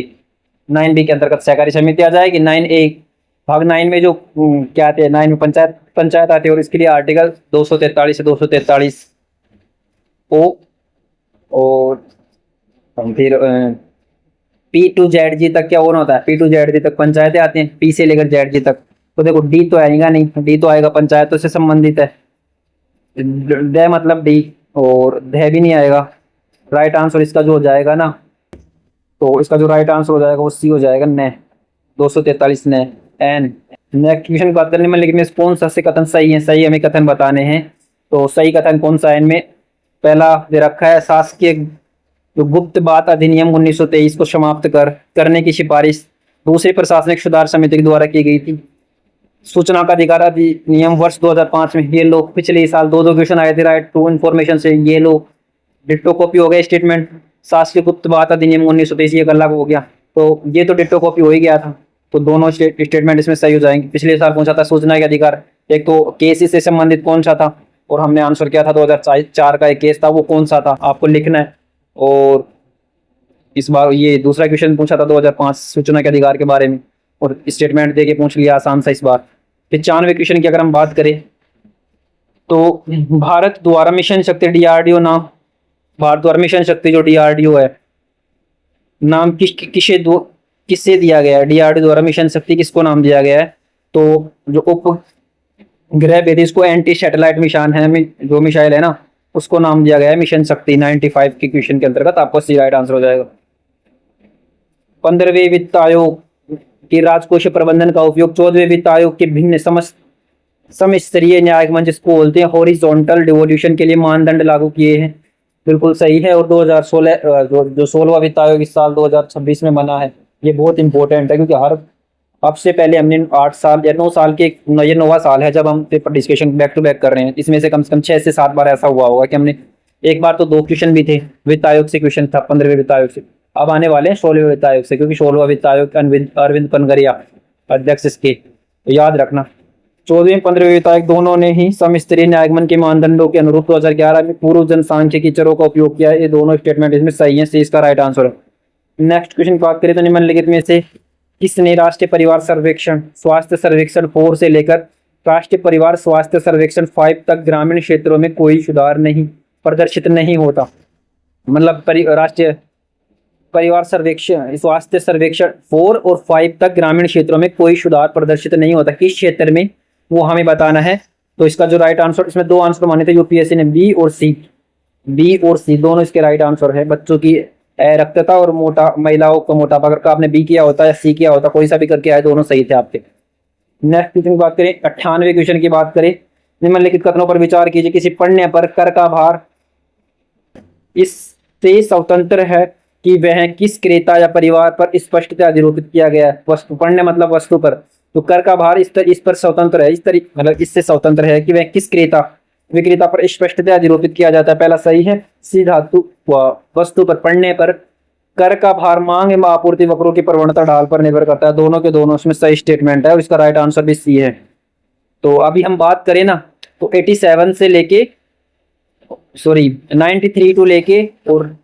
S1: 9B के अंतर्गत सहकारी समिति आ जाएगी। 9A भाग 9 में जो क्या आते हैं, 9 में पंचायत आती है। और इसके लिए आर्टिकल 243 से 243 ओ और फिर P to ZG तक क्या होना होता है? P to ZG तक पंचायतें आती हैं, P से लेकर ZG तक। तो देखो डी तो आएगा नहीं, डी तो आएगा पंचायतों से संबंधित है, ड मतलब डी, और ध भी नहीं आएगा। राइट आंसर इसका जो हो जाएगा ना, तो इसका जो राइट आंसर हो जाएगा वो सी हो जाएगा, न 243 न एन। नेक्स्ट क्वेश्चन की बात करने में, लेकिन कौन सा से कथन सही है, सही हमें कथन बताने हैं। तो सही कथन कौन सा है इनमें, पहला दे रखा है शासकीय जो गुप्त बात अधिनियम 1923 को समाप्त करने की सिफारिश दूसरी प्रशासनिक सुधार समिति के द्वारा की गई थी। सूचना का अधिकार अधिनियम वर्ष 2005 में, ये लोग पिछले साल दो क्वेश्चन आए थे राइट टू इन्फॉर्मेशन से, ये लोग डिट्टो कॉपी हो गया स्टेटमेंट। शासकीय गुप्त बात अधिनियम 1923 ये अलग हो गया, तो ये तो डिट्टो कॉपी हो ही गया था, तो दोनों स्टेटमेंट इसमें सही हो जाएंगे। पिछले साल कौन सा था, सूचना के अधिकार, एक तो केस से संबंधित कौन सा था, और हमने आंसर किया था 2004 का एक केस था, वो कौन सा था आपको लिखना है। और इस बार ये दूसरा क्वेश्चन पूछा था 2005 सूचना के अधिकार के बारे में, और स्टेटमेंट दे के पूछ लिया आसान सा इस बार। 95 क्वेश्चन की अगर हम बात करें तो भारत द्वारा मिशन शक्ति डीआरडीओ नाम, भारत द्वारा मिशन शक्ति जो डीआरडीओ है नाम किससे दिया गया है, डीआरडीओ द्वारा मिशन शक्ति किसको नाम दिया गया है। तो जो उपग्रह भेदी इसको एंटी सैटेलाइट मिशन है, जो मिसाइल है ना उसको नाम दिया गया है मिशन शक्ति। 95 के क्वेश्चन के अंतर्गत आपको सी राइट आंसर हो जाएगा। 15वें वित्त आयोग की राजकोषीय प्रबंधन का उपयोग 14वें वित्त आयोग के भिन्न समस्तरीय न्यायिक मंच इसको बोलते हैं, हॉरिजॉन्टल डिवोल्यूशन के लिए मानदंड लागू किए हैं, बिल्कुल सही है। और 2016 जो 16वां वित्त आयोग इस साल 2026 में बना है, ये बहुत इंपॉर्टेंट है, क्योंकि हर अब से पहले हमने 8 साल या 9 साल के, ये 9वां साल है जब हम paper discussion back to back कर रहे हैं, इसमें से कम 6 से 7 बार ऐसा हुआ होगा कि हमने, एक बार तो 2 क्वेश्चन भी थे वित्त आयोग से, क्वेश्चन था 15वें वित्त आयोग से, अब आने वाले हैं 16वें वित्त आयोग से, क्योंकि 16वां वित्त आयोग अरविंद पनगरिया अध्यक्ष इसके, तो याद रखना। 14वें 15वें वित्त आयोग दोनों ने ही समस्तरीय न्यायमन के मानदंडों के अनुरूप 2011 में पूर्व जनसांख्यिकी चरों का उपयोग किया है, ये दोनों स्टेटमेंट इसमें सही है, इसका राइट आंसर है। नेक्स्ट क्वेश्चन की बात करें तो निम्नलिखित में से किसने राष्ट्रीय परिवार सर्वेक्षण स्वास्थ्य सर्वेक्षण 4 से लेकर राष्ट्रीय परिवार स्वास्थ्य सर्वेक्षण 5 तक ग्रामीण क्षेत्रों में कोई सुधार नहीं प्रदर्शित नहीं होता, मतलब राष्ट्रीय परिवार सर्वेक्षण स्वास्थ्य सर्वेक्षण 4 और 5 तक ग्रामीण क्षेत्रों में कोई सुधार प्रदर्शित नहीं होता, किस क्षेत्र में वो हमें बताना है। तो इसका जो राइट आंसर, इसमें 2 आंसर माने थे यूपीएससी ने, बी और सी दोनों इसके राइट आंसर है। बच्चों की रक्तता और महिलाओं का मोटापा, अगर आपने बी किया होता है या सी किया होता, कोई सा भी करके आए, दोनों सही थे आपके। नेक्स्ट क्वेश्चन की बात करें, 98वें क्वेश्चन की बात करें, निम्नलिखित कथनों पर विचार कीजिए, किसी पढ़ने पर कर का भार इससे स्वतंत्र है कि वह किस क्रेता या परिवार पर स्पष्टता आरोपित किया गया है। वस्तु पढ़ने मतलब वस्तु पर, तो कर का भार इस पर स्वतंत्र है, मतलब इससे स्वतंत्र है कि वह किस विक्रेता पर स्पष्टता आरोपित किया जाता है, पहला सही है। सी धातु वस्तु पर पढ़ने पर कर का भार मांग एवं आपूर्ति वक्रों की प्रवणता ढाल पर निर्भर करता है, दोनों के दोनों इसमें सही स्टेटमेंट है, और इसका राइट आंसर भी सी है। तो अभी हम बात करें ना, तो 87 से लेके 93 टू लेके और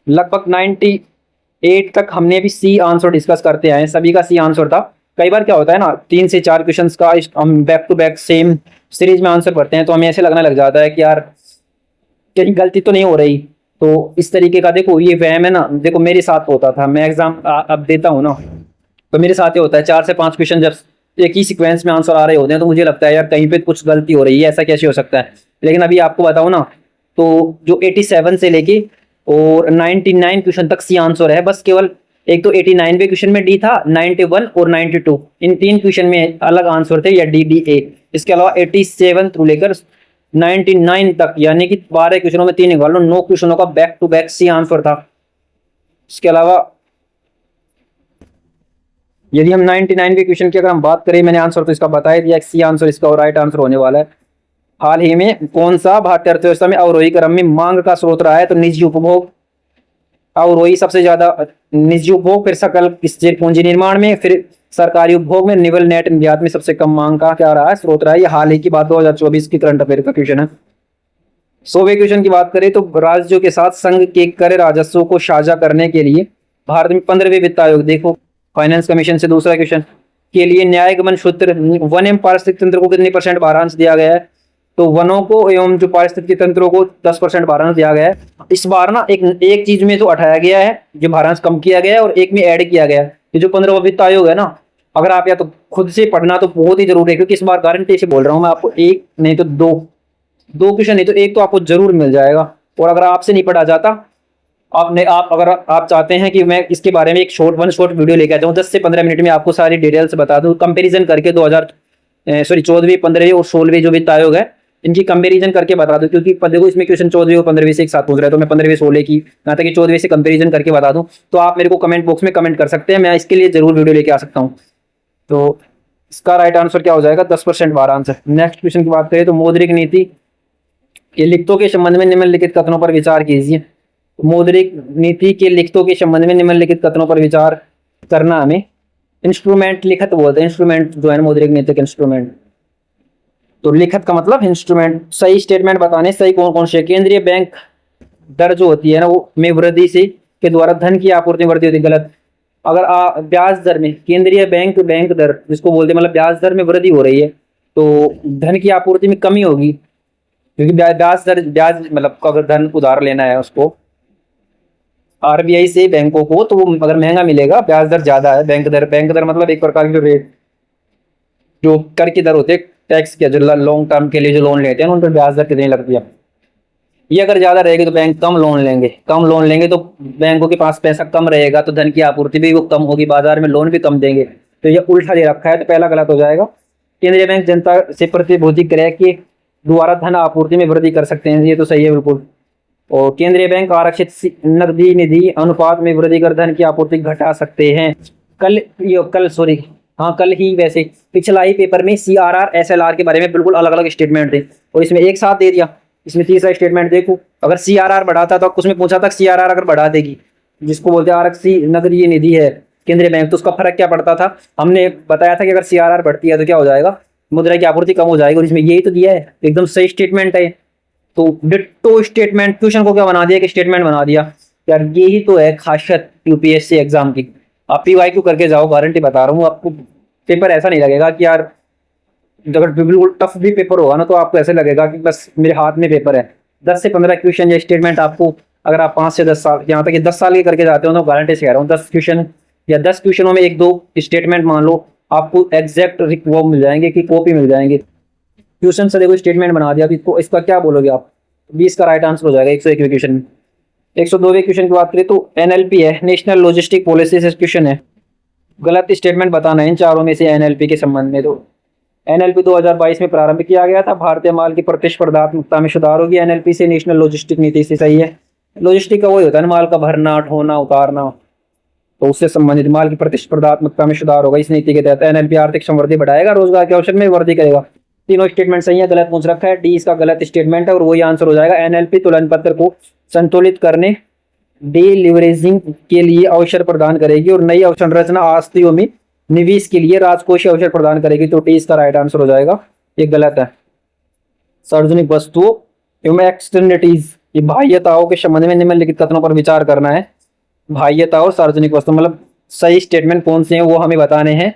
S1: लगभग 98 तक हमने भी सी आंसर डिस्कस करते आए, सभी का सी आंसर था। कई बार क्या होता है ना, 3 से 4 क्वेश्चंस का हम back to back same series में आंसर पढ़ते हैं, तो हमें ऐसे लगने लग जाता है कि यार कहीं गलती तो नहीं हो रही। तो इस तरीके का देखो ये वहम है ना, देखो मेरे साथ होता था, मैं एग्जाम अब देता हूँ ना, तो मेरे साथ ही होता है 4 से 5 क्वेश्चन जब एक ही सीक्वेंस में आंसर आ रहे होते हैं, तो मुझे लगता है यार कहीं पे कुछ गलती हो रही है, ऐसा कैसे हो सकता है। लेकिन अभी आपको बताऊँ ना, तो जो 87 से लेके और 99 क्वेश्चन तक सी आंसर है, बस केवल एक तो 89वें क्वेश्चन में डी था, 91 और 92 इन 3 क्वेश्चन में अलग आंसर थे, या डी ए। इसके अलावा 87 थ्रू लेकर 99 तक, यानी कि 12 क्वेश्चनों में 3 निकाल लो, 9 क्वेश्चनों का back to back C answer था। इसके अलावा यदि हम 99वें क्वेश्चन की अगर हम बात करें, मैंने आंसर तो इसका बता ही दिया, सी आंसर इसका राइट आंसर होने वाला है। हाल ही में कौन सा भारतीय अर्थव्यवस्था में अवरोही क्रम में मांग का स्रोत रहा है, तो निजी उपभोग, अवरोही सबसे ज्यादा निजी उपभोग, फिर सकल स्थिर पूंजी निर्माण में, फिर सरकारी उपभोग में, निवल नेट निर्यात में सबसे कम मांग का क्या रहा है, स्रोत रहा है। ये हाल ही की बात 2024 की करंट अफेयर का क्वेश्चन है। 100वें क्वेश्चन की बात करें तो राज्यों के साथ संघ के कर राजस्व को साझा करने के लिए भारत में 15वें वित्त आयोग, देखो फाइनेंस कमीशन से दूसरा क्वेश्चन, के लिए न्यायगमन सूत्र वन एवं पारिस्थितिक तंत्र को कितने % भारांश दिया गया है, तो वनों को एवं जो पारिस्थितिक तंत्रों को 10% भारांश दिया गया है। इस बार ना एक चीज में तो हटाया गया है, जो भारांश कम किया गया है, और एक में ऐड किया गया है। ये जो 15वां वित्त आयोग है ना, अगर आप या तो खुद से पढ़ना तो बहुत ही जरूरी है, क्योंकि इस बार गारंटी से बोल रहा हूँ मैं आपको, एक नहीं तो दो, दो क्वेश्चन नहीं तो एक तो आपको जरूर मिल जाएगा। और अगर आपसे नहीं पढ़ा जाता, आपने आप अगर आप चाहते हैं कि मैं इसके बारे में एक शॉर्ट वीडियो लेके आ जाऊँ 10 से 15 मिनट में आपको सारी डिटेल्स बता दूं, कंपैरिजन करके 14वीं 15वीं और 16वीं जो वित्त आयोग है इनकी कंपैरिजन करके बता दूं, क्योंकि देखो इसमें क्वेश्चन 14वीं और 15वीं से एक साथ पूछ रहा है, तो मैं 15वीं 16 की यहाँ तक कि 14वीं से कंपैरिजन करके बता दूं, तो आप मेरे को कमेंट बॉक्स में कमेंट कर सकते हैं, मैं इसके लिए जरूर वीडियो लेके आ सकता हूँ। तो इसका राइट आंसर क्या हो जाएगा? 10% बार आंसर। नेक्स्ट क्वेश्चन की बात करें तो मौद्रिक नीति के लिखतों के संबंध में निम्नलिखित कथनों पर विचार कीजिए। मौद्रिक नीति के लिखतों के संबंध में निम्नलिखित कथनों पर विचार करना हमें इंस्ट्रूमेंट लिखत बोलते हैं। इंस्ट्रूमेंट जो है मौद्रिक नीति के इंस्ट्रूमेंट, तो लिखत का मतलब इंस्ट्रूमेंट। सही स्टेटमेंट बताने सही कौन कौन से? केंद्रीय बैंक दर जो होती है ना वो में वृद्धि से के द्वारा धन की आपूर्ति में वृद्धि होती है, गलत। अगर ब्याज दर में केंद्रीय बैंक बैंक दर जिसको बोलते हैं, मतलब ब्याज दर में वृद्धि हो रही है तो धन की आपूर्ति में कमी होगी, क्योंकि ब्याज मतलब अगर धन उधार लेना है उसको आरबीआई से बैंकों को, तो वो अगर महंगा मिलेगा, ब्याज दर ज्यादा है। बैंक दर मतलब एक प्रकार की रेट जो कर की दर होती है टैक्स के, जो लॉन्ग टर्म के लिए जो लोन लेते हैं उन पर ब्याज दर कितनी लगती है, ये अगर ज्यादा रहेगी तो बैंक कम लोन लेंगे तो बैंकों के पास पैसा कम रहेगा तो धन की आपूर्ति भी वो कम होगी, बाजार में लोन भी कम देंगे, तो ये उल्टा दे रखा है, तो पहला गलत हो जाएगा। केंद्रीय बैंक जनता से प्रतिभूति क्रय के द्वारा धन आपूर्ति में वृद्धि कर सकते हैं, ये तो सही है बिल्कुल। और केंद्रीय बैंक आरक्षित नकदी निधि अनुपात में वृद्धि कर धन की आपूर्ति घटा सकते हैं। कल ही वैसे पिछला ही पेपर में CRR SLR के बारे में बिल्कुल अलग अलग स्टेटमेंट थे और इसमें एक साथ दे दिया। इसमें तीसरा स्टेटमेंट देखो, अगर CRR बढ़ाता तो उसमें पूछा था CRR अगर बढ़ा देगी, जिसको बोलते हैं आरक्षित नकदी निधि है केंद्रीय बैंक, तो उसका फर्क क्या पड़ता था? हमने बताया था कि अगर CRR बढ़ती है तो क्या हो जाएगा, मुद्रा की आपूर्ति कम हो जाएगी, और इसमें यही तो दिया है, एकदम सही स्टेटमेंट है। तो डिट्टो स्टेटमेंट, क्वेश्चन को क्या बना दिया कि स्टेटमेंट बना दिया यार, यही तो है खासियत यूपीएससी एग्जाम की। आप PYQ करके जाओ, गारंटी बता रहा हूँ आपको, पेपर ऐसा नहीं लगेगा कि यार, अगर बिल्कुल टफ भी पेपर होगा ना तो आपको ऐसे लगेगा कि बस मेरे हाथ में पेपर है। 10 से 15 क्वेश्चन या स्टेटमेंट आपको, अगर आप 5 से 10 साल, यहाँ तक कि 10 साल के करके जाते हो तो गारंटी से कह रहा हूँ 10 क्वेश्चन या 10 क्वेश्चनों में एक दो स्टेटमेंट मान लो, आपको एग्जैक्ट वो मिल जाएंगे कि कॉपी मिल जाएंगे। क्वेश्चन से देखो स्टेटमेंट बना दिया तो इसका क्या बोलोगे आप? 20 का राइट आंसर हो जाएगा 101वें क्वेश्चन में। 102वें क्वेश्चन की बात करें तो NLP है, नेशनल लॉजिस्टिक पॉलिसी से क्वेश्चन है, गलत स्टेटमेंट बताना है इन चारों में से NLP के संबंध में। तो NLP 2022 में प्रारंभ किया गया था, भारतीय माल की प्रतिस्पर्धात्मकता में सुधार होगी NLP से, नेशनल लॉजिस्टिक नीति से, सही है। लॉजिस्टिक का वही होता है ना, माल का भरना ढोना उतारना, तो उससे संबंधित माल की प्रतिस्पर्धात्मकता में सुधार होगा इस नीति के तहत। NLP आर्थिक समृद्धि बढ़ाएगा, रोजगार के अवसर में वृद्धि करेगा। तीनों स्टेटमेंट सही है, गलत पूछ रखा है, डी इसका गलत स्टेटमेंट है और वही आंसर हो जाएगा। NLP तुलन पत्र को संतुलित करने, डिलीवरेजिंग के लिए अवसर प्रदान करेगी और नई अवसंरचना आस्तियों में निवेश के लिए राजकोषीय अवसर प्रदान करेगी, तो डी इसका राइट आंसर हो जाएगा, ये गलत है। सार्वजनिक वस्तुओं एवं एक्सटर्निटीज, ये बाह्यताओं के संबंध में निम्नलिखित कथनों पर विचार करना है। बाह्यता और सार्वजनिक वस्तु मतलब सही स्टेटमेंट कौन से हैं वो हमें बताने हैं।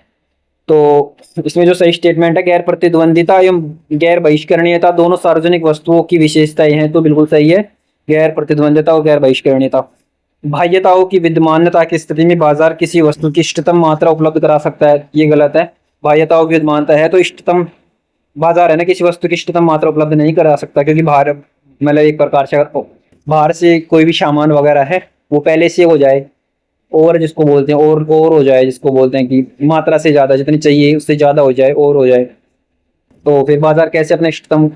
S1: तो इसमें जो सही स्टेटमेंट है, गैर प्रतिद्वंदिता एवं गैर बहिष्करणीयता दोनों सार्वजनिक वस्तुओं की विशेषताएं हैं, तो बिल्कुल सही है, गैर प्रतिद्वंदिता और गैर बहिष्करणीयता। बाह्यताओं की विद्यमानता की स्थिति में बाजार किसी वस्तु की इष्टतम मात्रा उपलब्ध करा सकता है, ये गलत है। बाह्यताओं की विद्यमानता है तो इष्टतम बाजार है ना, किसी वस्तु की इष्टतम मात्रा उपलब्ध नहीं करा सकता, क्योंकि बाहर मतलब एक प्रकार से बाहर से कोई भी सामान वगैरह है वो पहले से हो जाए, और जिसको बोलते हैं और हो जाए, जिसको बोलते हैं कि मात्रा से ज्यादा जितनी चाहिए उससे ज्यादा हो जाए और हो जाए, तो फिर बाजार कैसे अपने इष्टतम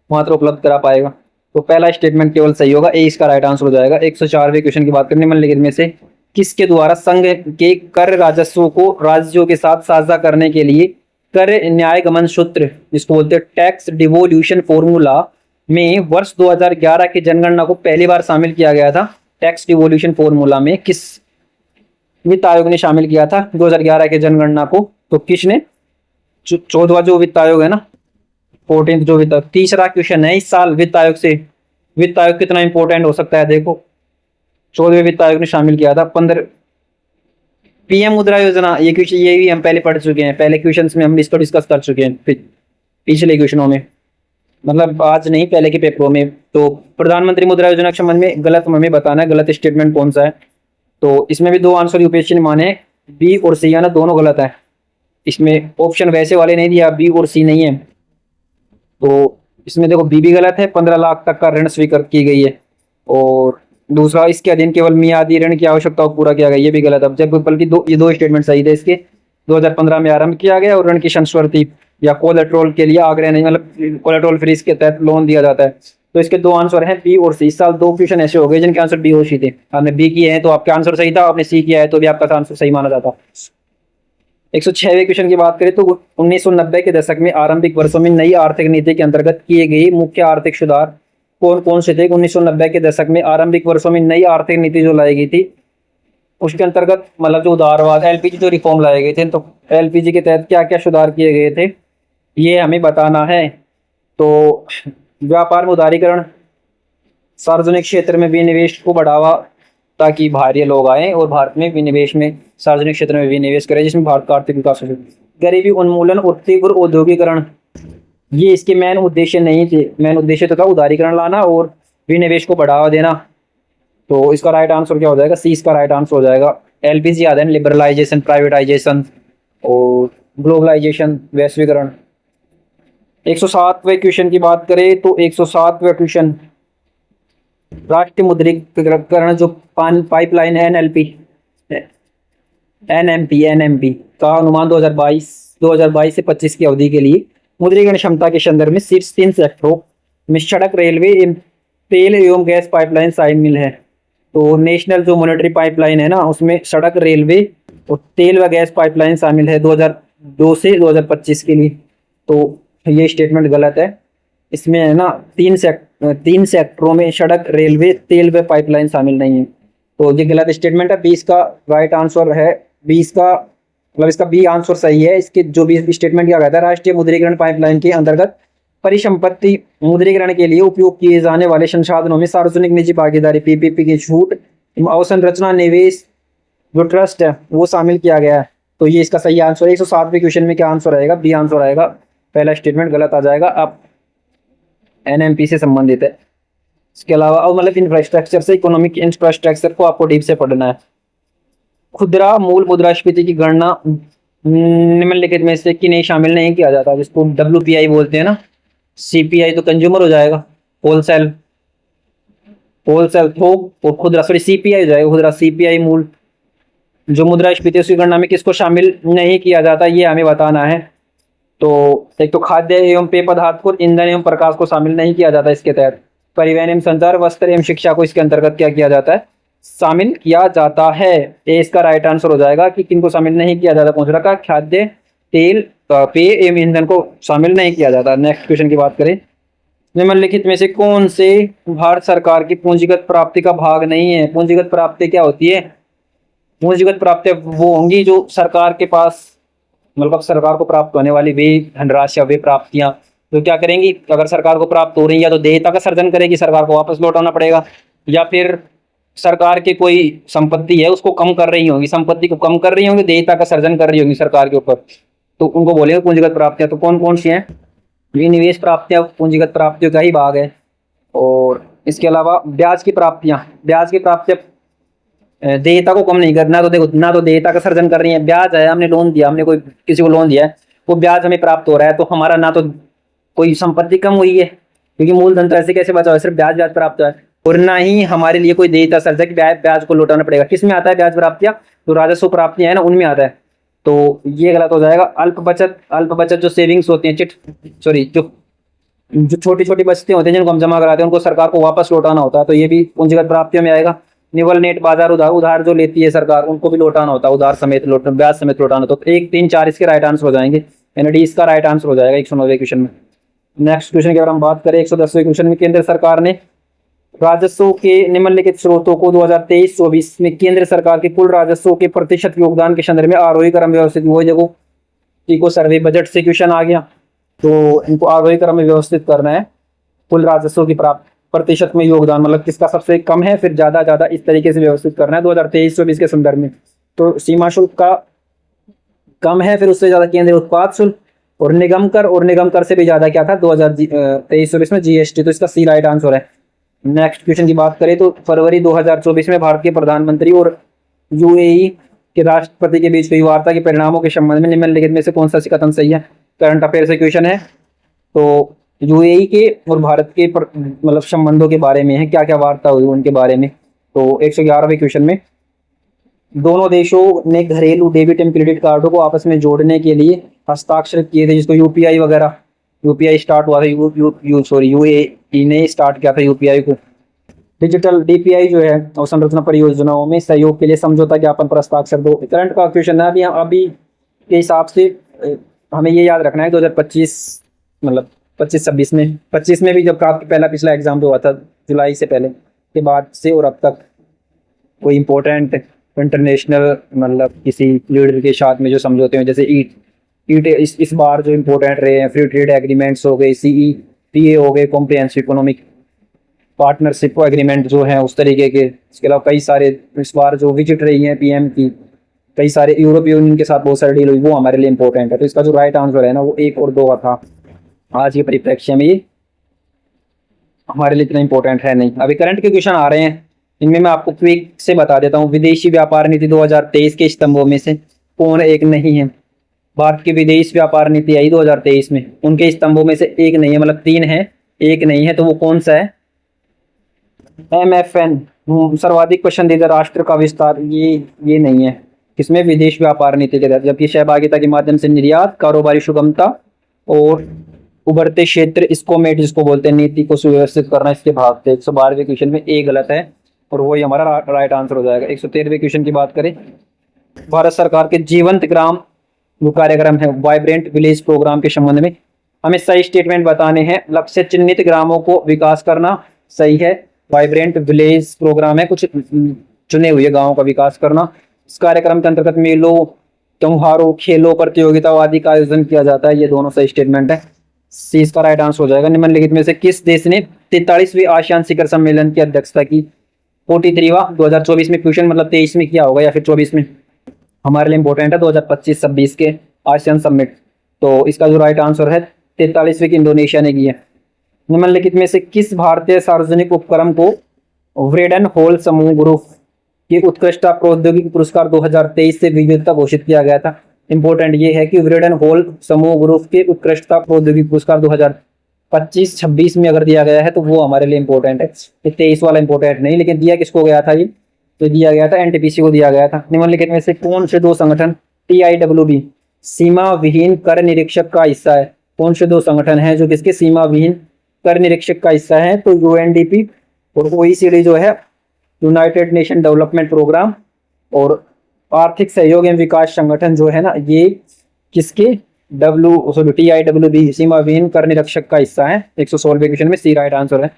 S1: मात्रा उपलब्ध करा पाएगा। तो पहला स्टेटमेंट केवल सही होगा, ए इसका राइट आंसर हो जाएगा। 104वें क्वेश्चन की बात करने निम्नलिखित में से किसके द्वारा संघ के कर राजस्व को राज्यों के साथ साझा करने के लिए कर न्याय गमन सूत्र जिसको बोलते हैं टैक्स डिवोल्यूशन फॉर्मूला में वर्ष 2011 की जनगणना को पहली बार शामिल किया गया था। टैक्स डिवोल्यूशन फॉर्मूला में किस वित्त आयोग ने शामिल किया था 2011 के जनगणना को? तो किसने? 14वां जो वित्त आयोग है ना, 14th जो वित्त। तीसरा क्वेश्चन है इस साल वित्त आयोग से, वित्त आयोग कितना इंपॉर्टेंट हो सकता है देखो। 14वें वित्त आयोग ने शामिल किया था 15 PM मुद्रा योजना, ये क्वेश्चन ये भी हम पहले पढ़ चुके हैं, पहले क्वेश्चंस में हम इसको डिस्कस कर चुके हैं पिछले क्वेश्चनों में, मतलब आज नहीं पहले के पेपरों में। तो प्रधानमंत्री मुद्रा योजना के संबंध में गलत हमें बताना है, गलत स्टेटमेंट कौन सा है। तो इसमें भी दो आंसर यूपीएससी ने माने, बी और सी, ना दोनों गलत है। इसमें ऑप्शन वैसे वाले नहीं दिया, बी और सी नहीं है, तो इसमें देखो बी भी गलत है, 15 लाख तक का ऋण स्वीकृत की गई है। और दूसरा, इसके अधीन केवल मियादी ऋण की आवश्यकता को पूरा किया गया, ये भी गलत है। जब बल्कि ये दो स्टेटमेंट सही थे इसके। 2015 में आरंभ किया गया और ऋण की संस्वर्ती या कोलेट्रोल के लिए आग्रह नहीं, मतलब कोलेट्रोल फ्री के तहत लोन दिया जाता है। तो इसके दो आंसर हैं, बी और सी। इस साल 2 क्वेश्चन ऐसे हो गए जिनके आंसर बी और सी थे। आपने बी किए हैं तो आपका आंसर सही था, आपने सी किया है तो भी आपका आंसर सही माना जाता। 106वें क्वेश्चन की बात करें तो 1990 के दशक में आरंभिक वर्षों में नई आर्थिक नीति के अंतर्गत किए गए मुख्य आर्थिक सुधार कौन कौन से थे? 1990 के दशक में आरंभिक वर्षों में नई आर्थिक नीति जो लाई गई थी, उसके अंतर्गत मतलब जो उदारवाद, एलपीजी जो रिफॉर्म लाए गए थे, तो एलपीजी के तहत क्या क्या सुधार किए गए थे, ये हमें बताना है। तो व्यापार में उदारीकरण, सार्वजनिक क्षेत्र में विनिवेश को बढ़ावा ताकि बाहरी लोग आए और भारत में विनिवेश में, सार्वजनिक क्षेत्र में विनिवेश करें, जिसमें भारत का आर्थिक विकास हो। गरीबी उन्मूलन और तीव्र औद्योगिकरण, ये इसके मेन उद्देश्य नहीं थे। मेन उद्देश्य तो था उदारीकरण लाना और विनिवेश को बढ़ावा देना। तो इसका राइट आंसर क्या हो जाएगा? सी इसका राइट आंसर हो जाएगा। एलपीजी याद है, लिबरलाइजेशन, प्राइवेटाइजेशन और ग्लोबलाइजेशन, वैश्वीकरण। 107वें क्वेश्चन की बात करें तो 107वां क्वेश्चन, राष्ट्रीय मुद्रीकरण जो पाइपलाइन है, एनएमपी का अनुमान 2022 से 25 की अवधि के लिए मुद्रीकरण क्षमता के संदर्भ में शीर्ष 3 सेक्टरों में सड़क, रेलवे, तेल एवं गैस पाइपलाइन शामिल है। तो नेशनल जो मॉनेटरी पाइपलाइन है ना, उसमें सड़क, रेलवे और तेल व गैस पाइपलाइन शामिल है 2002 से 2025 के लिए। तो ये स्टेटमेंट गलत है। इसमें है ना 3 सेक्टरों में सड़क, रेलवे, तेल व पाइपलाइन शामिल नहीं है, तो ये गलत स्टेटमेंट है। 20 का राइट आंसर है, 20 का मतलब इसका बी आंसर सही है। इसके जो भी स्टेटमेंट किया गया था, राष्ट्रीय मुद्रीकरण पाइपलाइन के अंतर्गत परिसंपत्ति मुद्रीकरण के लिए उपयोग किए जाने वाले संसाधनों में सार्वजनिक निजी भागीदारी, पीपीपी की छूट, अवसंरचना निवेश जो ट्रस्ट है वो शामिल किया गया है। तो ये इसका सही आंसर है। 107वें क्वेश्चन में क्या आंसर आएगा? बी आंसर आएगा। पहला स्टेटमेंट गलत आ जाएगा। अब एनएमपी से संबंधित है। इसके अलावा और मतलब इंफ्रास्ट्रक्चर से, इकोनॉमिक इंफ्रास्ट्रक्चर को आपको डीप से पढ़ना है। खुदरा मूल मुद्रास्फीति की गणना निम्नलिखित में से किन्हें शामिल नहीं किया जाता, जिसको डब्ल्यूपीआई बोलते हैं ना। सीपीआई तो कंज्यूमर हो जाएगा, होलसेल थोक, और खुदरा, सॉरी सीपीआई हो जाएगा खुदरा। सीपीआई मूल जो मुद्रास्फीति उसकी गणना में किसको शामिल नहीं किया जाता, ये हमें बताना है। तो एक तो खाद्य एवं पेय पदार्थ को, ईंधन एवं प्रकाश को शामिल नहीं किया जाता इसके तहत। परिवहन एवं संचार, वस्त्र एवं शिक्षा को इसके अंतर्गत क्या किया जाता है? शामिल किया जाता है। ए इसका राइट आंसर हो जाएगा कि किनको शामिल नहीं किया जाता। कौन सा? खाद्य, तेल, पेय एवं ईंधन को शामिल नहीं किया जाता। नेक्स्ट क्वेश्चन की बात करें, निम्नलिखित में से कौन से भारत सरकार की पूंजीगत प्राप्ति का भाग नहीं है? पूंजीगत प्राप्ति क्या होती है? पूंजीगत प्राप्ति वो होंगी जो सरकार के पास, मतलब सरकार को प्राप्त होने वाली वे धनराशि, वे प्राप्तियां जो क्या करेंगी, अगर सरकार को प्राप्त हो रही है या तो देयता का सर्जन करेगी, सरकार को वापस लौटाना पड़ेगा, या फिर सरकार की कोई संपत्ति है उसको कम कर रही होगी, संपत्ति को कम कर रही होंगी, देयता का सर्जन कर रही होगी सरकार के ऊपर, तो उनको बोलेंगे पूंजीगत प्राप्तियां। तो कौन कौन सी हैं? विनिवेश प्राप्तियां पूंजीगत प्राप्तियों का ही भाग है। और इसके अलावा ब्याज की प्राप्तियां देयता को कम नहीं करना। तो देखो, ना तो देयता का सर्जन कर रही है, ब्याज है, हमने लोन दिया, हमने कोई किसी को लोन दिया है, वो ब्याज हमें प्राप्त हो रहा है, तो हमारा ना तो कोई संपत्ति कम हुई है क्योंकि मूलधन तो ऐसे कैसे बचा हुआ है, सिर्फ ब्याज प्राप्त हुआ है, और ना ही हमारे लिए कोई देयता सर्जन कि ब्याज को लौटाना पड़ेगा। किस में आता है ब्याज प्राप्तियां? तो राजस्व प्राप्तियां है ना, उनमें आता है। तो ये गलत हो जाएगा। अल्प बचत जो सेविंग्स होती है, जो छोटी छोटी बचतें होती हैं जिनको हम जमा कराते हैं, उनको सरकार को वापस लौटाना होता है, तो ये भी पूंजीगत प्राप्तियों में आएगा। निवल नेट बाजार उधार जो लेती है सरकार, उनको भी लौटाना होता है, उधार समेत ब्याज समेत लौटाना। तो 1, 3, 4 इसके राइट आंसर हो जाएंगे। यानी इसका राइट आंसर हो जाएगा 109वें क्वेश्चन में। नेक्स्ट क्वेश्चन की अगर हम बात करें 110वें क्वेश्चन में, केंद्र सरकार ने राजस्व के निम्नलिखित स्रोतों को 2023-24 में केंद्र सरकार के कुल राजस्व के प्रतिशत योगदान के संदर्भ में आरोही क्रम व्यवस्थित। वो देखो इको सर्वे बजट से क्वेश्चन आ गया, तो इनको आरोही क्रम में व्यवस्थित करना है। कुल राजस्व की प्राप्त प्रतिशत में योगदान, मतलब किसका सबसे कम है फिर ज्यादा, इस तरीके से व्यवस्थित करना है 2023-24 के संदर्भ में। तो सीमा शुल्क का कम है, फिर उससे ज्यादा केंद्रीय उत्पाद शुल्क, और निगम कर से भी ज्यादा क्या था 2023-24 में जीएसटी। तो इसका सी राइट आंसर है। नेक्स्ट क्वेश्चन की बात करें तो फरवरी 2024 में भारत के प्रधानमंत्री और यूएई कि राष्ट्रपति के बीच हुई वार्ता के परिणामों के संबंध में निम्नलिखित में से कौन सा कथन सही है। करंट अफेयर से क्वेश्चन है। तो यूएई के और भारत के मतलब संबंधों के बारे में है, क्या क्या वार्ता हुई उनके बारे में। तो 111वें क्वेश्चन में दोनों देशों ने घरेलू डेबिट एंड क्रेडिट कार्डों को आपस में जोड़ने के लिए हस्ताक्षर किए थे, जिसको यूपीआई वगैरह, यूपीआई स्टार्ट हुआ था, यूएई ने स्टार्ट किया था यूपीआई को। डिजिटल डीपीआई जो है अवसंरचना परियोजनाओं में सहयोग के लिए समझौता ज्ञापन पर हस्ताक्षर दो। करंट का क्वेश्चन है अभी के हिसाब से हमें ये याद रखना है 2025 मतलब 25-26 में 25 में भी जब आपका पहला पिछला एग्जाम जो हुआ था जुलाई से पहले के बाद से और अब तक कोई इंपॉर्टेंट इंटरनेशनल मतलब किसी लीडर के साथ में जो समझौते हैं, जैसे ईट इस बार जो इंपॉर्टेंट रहे हैं, फ्री ट्रेड एग्रीमेंट्स हो गए, सीईटीए हो गए, कॉम्प्रिहेंसिव इकोनॉमिक पार्टनरशिप एग्रीमेंट जो है उस तरीके के। इसके अलावा कई सारे इस बार जो विजिट रही हैं पीएम की, कई सारे यूरोपीय यूनियन के साथ बहुत सारे डील हुई, वो हमारे लिए इंपॉर्टेंट है। तो इसका जो राइट आंसर है ना वो 1 और 2 था। आज के परिप्रेक्ष्य में ये हमारे लिए इतना इंपॉर्टेंट है नहीं। अभी करंट के क्वेश्चन आ रहे हैं, इनमें मैं आपको क्विक से बता देता हूँ। विदेशी व्यापार नीति 2023 के स्तंभों में से कौन एक नहीं है। भारत की विदेश व्यापार नीति आई 2023 में, उनके स्तंभों में से एक नहीं है, मतलब 3 है, एक नहीं है, तो वो कौन सा है। MFN सर्वाधिक पसंदीदा राष्ट्र का विस्तार, ये नहीं है किसमें, विदेश व्यापार नीति के तहत। जबकि सहभागिता के माध्यम से निर्यात, कारोबारी सुगमता और उभरते क्षेत्र इसकोमेट जिसको बोलते हैं नीति को सुव्यवस्थित करना, इसके भाग थे। 112वें क्वेश्चन में ए गलत है और वही हमारा राइट आंसर हो जाएगा। 113वें क्वेश्चन की बात करें, भारत सरकार के जीवंत ग्राम जो कार्यक्रम है वाइब्रेंट विलेज प्रोग्राम के संबंध में हमें सही स्टेटमेंट बताने हैं। लक्ष्य चिन्हित ग्रामों को विकास करना सही है, वाइब्रेंट विलेज प्रोग्राम है, कुछ चुने हुए गांवों का विकास करना। इस कार्यक्रम के अंतर्गत मेलों, त्योहारों, खेलों, प्रतियोगिता आदि का आयोजन किया जाता है। ये दोनों सही स्टेटमेंट है, सी इसका राइट आंसर हो जाएगा। निम्नलिखित में से किस देश ने 43वें आसियान शिखर सम्मेलन की अध्यक्षता की। 43वां 2024 में क्वेश्चन, मतलब 23 में किया होगा या फिर 24 में, हमारे लिए इंपॉर्टेंट है 2025-26 के आसियान समिट। तो इसका जो राइट आंसर है 43वीं की इंडोनेशिया ने की है। निम्नलिखित में से किस भारतीय सार्वजनिक उपक्रम को व्रेडन हॉल समूह ग्रुप के उत्कृष्टता प्रौद्योगिकी पुरस्कार 2023 से विजेता घोषित किया गया था। इंपॉर्टेंट ये है कि व्रेडन हॉल समूह ग्रुप के उत्कृष्टता प्रौद्योगिकी पुरस्कार 2025-26 में अगर दिया गया है तो वो हमारे लिए इंपॉर्टेंट है। 23 वाला इंपॉर्टेंट नहीं, लेकिन दिया किसको गया था, ये तो दिया गया था एनटीपीसी को दिया गया था। निम्नलिखित में से कौन से 2 संगठन TIWB सीमा विहीन कर निरीक्षक का हिस्सा है। कौन से 2 संगठन हैं जो किसके सीमा विहीन कर निरीक्षक का हिस्सा है, तो UNDP और OECD जो है यूनाइटेड नेशन डेवलपमेंट प्रोग्राम, और आर्थिक सहयोग एवं विकास संगठन जो है ना ये किसके TIWB सीमा विहीन कर निरीक्षक का हिस्सा है। 116वें क्वेश्चन में सी राइट आंसर है।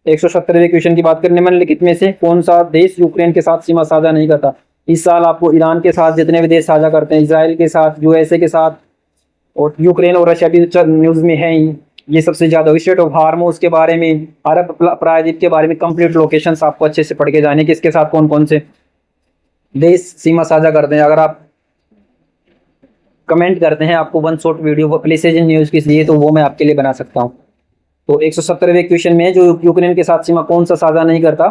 S1: 117वें क्वेश्चन की बात करें, निम्नलिखित में से कौन सा देश यूक्रेन के साथ सीमा साझा नहीं करता। इस साल आपको ईरान के साथ जितने भी देश साझा करते हैं, इजराइल के साथ, USA के साथ, और यूक्रेन और रशिया भी न्यूज में है ही, ये सबसे ज्यादा। स्टेट ऑफ हार्मोज के बारे में, अरब प्रायद्वीप के बारे में कंप्लीट लोकेशंस आपको अच्छे से पढ़ के जाने कि इसके साथ कौन कौन से देश सीमा साझा करते हैं। अगर आप कमेंट करते हैं आपको 1 short video places in news की चाहिए तो वो मैं आपके लिए बना सकता हूँ। तो 117वें क्वेश्चन में जो यूक्रेन के साथ सीमा कौन सा साझा नहीं करता,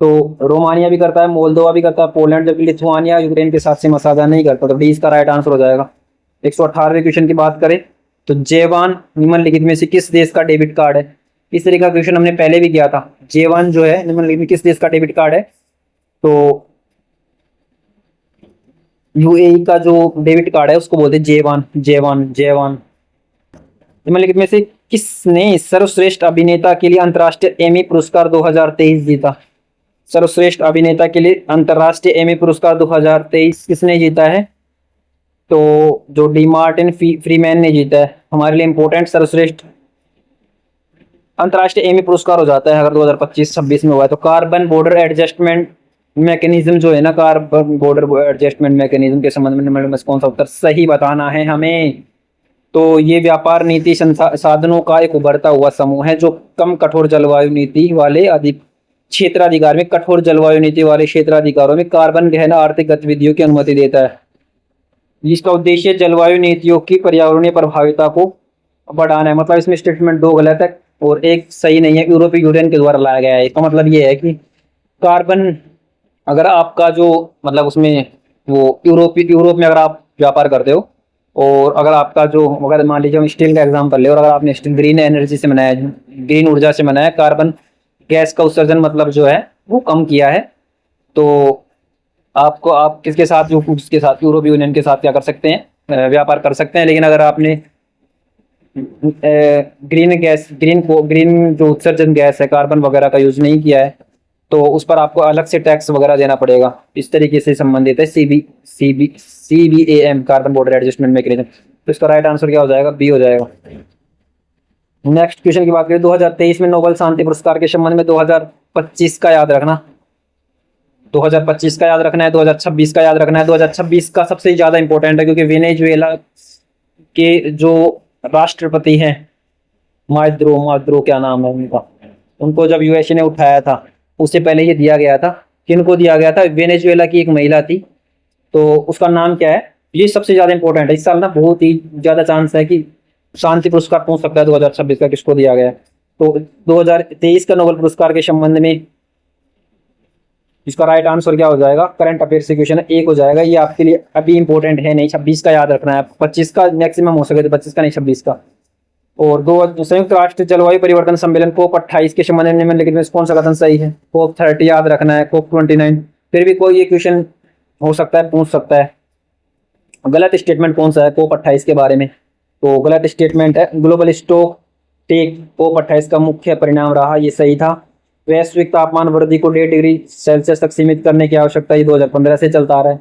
S1: तो रोमानिया भी करता है, मोल्दोवा भी करता है, पोलैंड, जबकि लिथुआनिया यूक्रेन के साथ सीमा साझा नहीं करता। तो डी इसका राइट आंसर हो जाएगा। 118वें क्वेश्चन की बात करें तो जेवान निम्नलिखित में से किस देश का डेबिट कार्ड है। इस तरह का क्वेश्चन हमने पहले भी किया था। जेवान जो है निम्नलिखित में किस देश का डेबिट कार्ड है, तो यूएई का जो डेबिट कार्ड है उसको बोलते हैं जेवान। निम्नलिखित में से किसने सर्वश्रेष्ठ अभिनेता के लिए अंतर्राष्ट्रीय एमी पुरस्कार 2023 जीता। सर्वश्रेष्ठ अभिनेता के लिए अंतर्राष्ट्रीय एमी पुरस्कार 2023 किसने जीता है, तो जो डी मार्टिन फ्रीमैन ने जीता है। हमारे लिए इंपॉर्टेंट सर्वश्रेष्ठ अंतर्राष्ट्रीय एमी पुरस्कार हो जाता है अगर 2025-26 में हुआ है। तो कार्बन बॉर्डर एडजस्टमेंट मैकेनिज्म जो है ना, कार्बन बॉर्डर एडजस्टमेंट मैकेनिज्म के संबंध में कौन सा उत्तर सही बताना है हमें। तो ये व्यापार नीति साधनों का एक उभरता हुआ समूह है जो कम कठोर जलवायु नीति वाले क्षेत्राधिकार में, कठोर जलवायु नीति वाले क्षेत्राधिकारों में कार्बन गहन आर्थिक गतिविधियों की अनुमति देता है। जिसका उद्देश्य जलवायु नीतियों की पर्यावरणीय प्रभाविता को बढ़ाना है। मतलब इसमें स्टेटमेंट 2 गलत है और 1 सही नहीं है, यूरोपीय यूनियन के द्वारा लाया गया है। इसका मतलब ये है कि कार्बन अगर आपका जो मतलब उसमें वो यूरोप में अगर आप व्यापार करते हो, और अगर आपका जो, अगर मान लीजिए हम स्टील का एग्जांपल ले, और अगर आपने स्टील ग्रीन एनर्जी से बनाया है, ग्रीन ऊर्जा से बनाया है, कार्बन गैस का उत्सर्जन मतलब जो है वो कम किया है, तो आपको, आप किसके साथ, जो फूड्स के साथ, यूरोप यूनियन के साथ क्या कर सकते हैं, व्यापार कर सकते हैं। लेकिन अगर आपने ग्रीन जो उत्सर्जन गैस है, कार्बन वगैरह का यूज नहीं किया है, तो उस पर आपको अलग से टैक्स वगैरह देना पड़ेगा। इस तरीके से संबंधित है CBAM, carbon border adjustment mechanism. तो इसका राइट आंसर क्या हो जाएगा, बी हो जाएगा। नेक्स्ट क्वेश्चन की बात करें, 2023 में नोबेल शांति पुरस्कार के संबंध में 2025 का याद रखना, 2025 का याद रखना है, 2026 का याद रखना है। 2026 का सबसे ज्यादा इंपॉर्टेंट है, क्योंकि वेनेजुएला के जो राष्ट्रपति हैं, माद्रो क्या नाम है उनका, उनको जब यूएसए ने उठाया था, उससे पहले ये दिया गया था, किनको दिया गया था, वेनेजुएला की एक महिला थी, तो उसका नाम क्या है, ये सबसे ज्यादा इंपॉर्टेंट है। इस साल ना बहुत ही ज्यादा चांस है कि शांति पुरस्कार पहुंच सकता है 2026 का, किसको दिया गया है। तो 2023 का नोबेल पुरस्कार के संबंध में इसका राइट आंसर क्या हो जाएगा, करंट अफेयर्स से क्वेश्चन 1 हो जाएगा। ये आपके लिए अभी इंपॉर्टेंट है नहीं, 26 का याद रखना है, 25 का मैक्सिमम हो सके तो 25 का नहीं, 26 का। और दो, संयुक्त राष्ट्र जलवायु परिवर्तन सम्मेलन COP28 के संबंध में निम्नलिखित में कौन सा कथन सही है, COP30 याद रखना है, COP29। फिर भी कोई ये क्वेश्चन हो सकता है, पूछ सकता है, गलत स्टेटमेंट कौन सा है COP28 के बारे में, तो गलत स्टेटमेंट है, ग्लोबल स्टॉक टेक COP28 का मुख्य परिणाम रहा, ये सही था। वैश्विक तापमान वृद्धि को 1.5 डिग्री सेल्सियस तक सीमित करने की आवश्यकता, ये 2015 से चलता आ रहा है।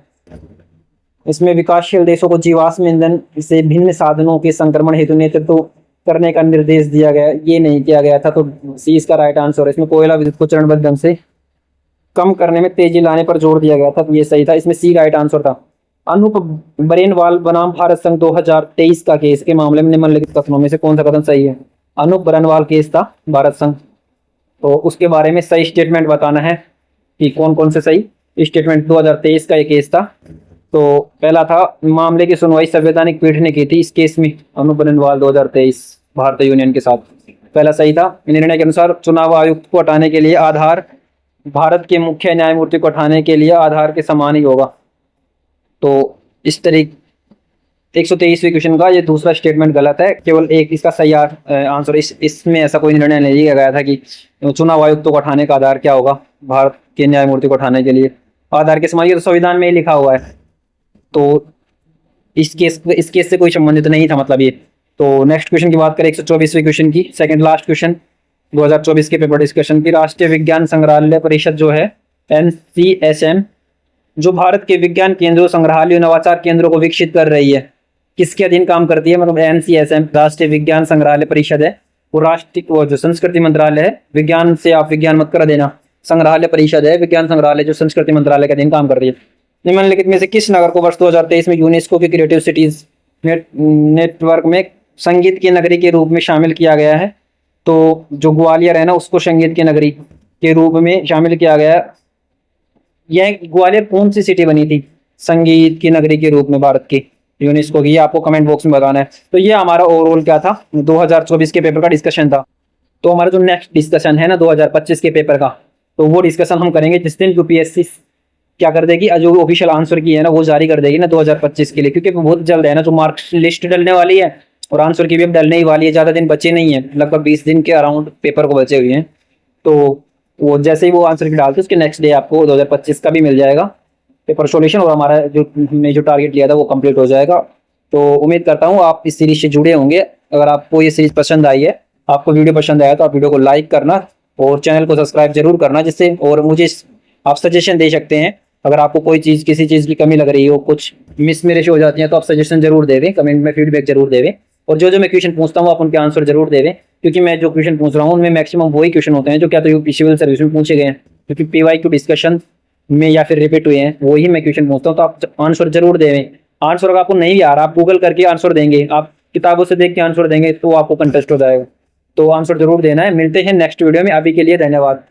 S1: इसमें विकासशील देशों को जीवाश्म ईंधन से भिन्न साधनों के संक्रमण हेतु नेतृत्व करने का निर्देश दिया गया, ये नहीं किया गया था, तो सी इसका राइट आंसर है। इसमें कोयला विद्युत को चरणबद्ध ढंग से कम करने में तेजी लाने पर जोर दिया गया था, तो ये सही था, इसमें सी राइट आंसर था। अनूप बरेनवाल बनाम भारत संघ 2023 का केस के मामले में निम्नलिखित कथनों में से कौन सा कथन सही है। अनूप बरेनवाल केस था भारत संघ, तो उसके बारे में सही स्टेटमेंट बताना है कि कौन कौन से सही स्टेटमेंट। 2023 का ये केस था, तो पहला था, मामले की सुनवाई संवैधानिक पीठ ने की थी इस केस में, अनूप बरेनवाल 2023 भारतीय यूनियन के साथ, पहला सही था। निर्णय के अनुसार चुनाव आयुक्त को हटाने के लिए आधार भारत के मुख्य न्यायमूर्ति को हटाने के लिए आधार के समान ही होगा, तो इस तरीके 123वें क्वेश्चन का ये दूसरा स्टेटमेंट गलत है, केवल एक इसका सही आंसर, इसमें ऐसा कोई निर्णय नहीं लिया गया था कि चुनाव आयुक्तों को हटाने का आधार क्या होगा, भारत के न्यायमूर्ति को हटाने के लिए आधार के समान, ये तो संविधान में ही लिखा हुआ है, तो इस केस से कोई संबंधित नहीं था, मतलब ये। तो नेक्स्ट क्वेश्चन की बात करें, 124वें क्वेश्चन की, सेकंड लास्ट क्वेश्चन 2024 के पेपर डिस्कशन की। राष्ट्रीय विज्ञान संग्रहालय परिषद जो है NCSM, जो भारत के विज्ञान केंद्रों, संग्रहालयों, नवाचार केंद्रों को विकसित कर रही है, किसके अधीन काम करती है, मतलब NCSM राष्ट्रीय विज्ञान संग्रहालय परिषद है, वो राष्ट्रीय, वो जो संस्कृति मंत्रालय है, विज्ञान से आप विज्ञान मत कर देना, संग्रहालय परिषद है, विज्ञान संग्रहालय जो संस्कृति मंत्रालय के अधीन काम कर रही है। निम्नलिखित में से किस नगर को वर्ष 2023 में यूनेस्को के क्रिएटिव सिटीज नेटवर्क में संगीत की नगरी के रूप में शामिल किया गया है, तो जो ग्वालियर है ना, उसको संगीत की नगरी के रूप में शामिल किया गया है। यह ग्वालियर कौन सी सिटी बनी थी संगीत की नगरी के रूप में भारत की, यूनेस्को की, ये आपको कमेंट बॉक्स में बताना है। तो ये हमारा ओवरऑल क्या था, 2024 के पेपर का डिस्कशन था। तो हमारा जो नेक्स्ट डिस्कशन है ना 2025 के पेपर का, तो वो डिस्कशन हम करेंगे जिस दिन यूपीएससी क्या कर देगी, जो ऑफिशियल आंसर की है ना वो जारी कर देगी ना 2025 के लिए, क्योंकि बहुत जल्द है ना, जो मार्क्स लिस्ट डलने वाली है और आंसर की भी अब डलने ही वाली है, ज़्यादा दिन बचे नहीं है, लगभग 20 दिन के अराउंड पेपर को बचे हुए हैं। तो वो जैसे ही वो आंसर की डालते उसके नेक्स्ट डे आपको 2025 का भी मिल जाएगा पेपर सॉल्यूशन, और हमारा जो टारगेट लिया था वो कंप्लीट हो जाएगा। तो उम्मीद करता हूँ आप इस सीरीज से जुड़े होंगे। अगर आपको ये सीरीज पसंद आई है, आपको वीडियो पसंद आया, तो आप वीडियो को लाइक करना और चैनल को सब्सक्राइब जरूर करना, जिससे, और मुझे आप सजेशन दे सकते हैं, अगर आपको कोई चीज़, किसी चीज़ की कमी लग रही हो, कुछ मिस मेरे से हो जाती है, तो आप सजेशन जरूर देवें, कमेंट में फीडबैक जरूर देवें, और जो मैं क्वेश्चन पूछता हूँ आप उनके आंसर जरूर देवें, क्योंकि मैं जो क्वेश्चन पूछ रहा हूँ उनमें मैक्सिमम वही क्वेश्चन होते हैं जो क्या तो यूपी सिविल सर्विस में पूछे गए हैं, क्योंकि PYQ डिस्कशन में या फिर रिपीट हुए हैं, वही मैं क्वेश्चन पूछता हूँ, तो आप आंसर जरूर देवें। आंसर अगर आपको नहीं आ रहा, आप गूगल करके आंसर देंगे, आप किताबों से देख के आंसर देंगे, तो आपको कंटेस्ट हो जाएगा। तो आंसर जरूर देना है। मिलते हैं नेक्स्ट वीडियो में, अभी के लिए धन्यवाद।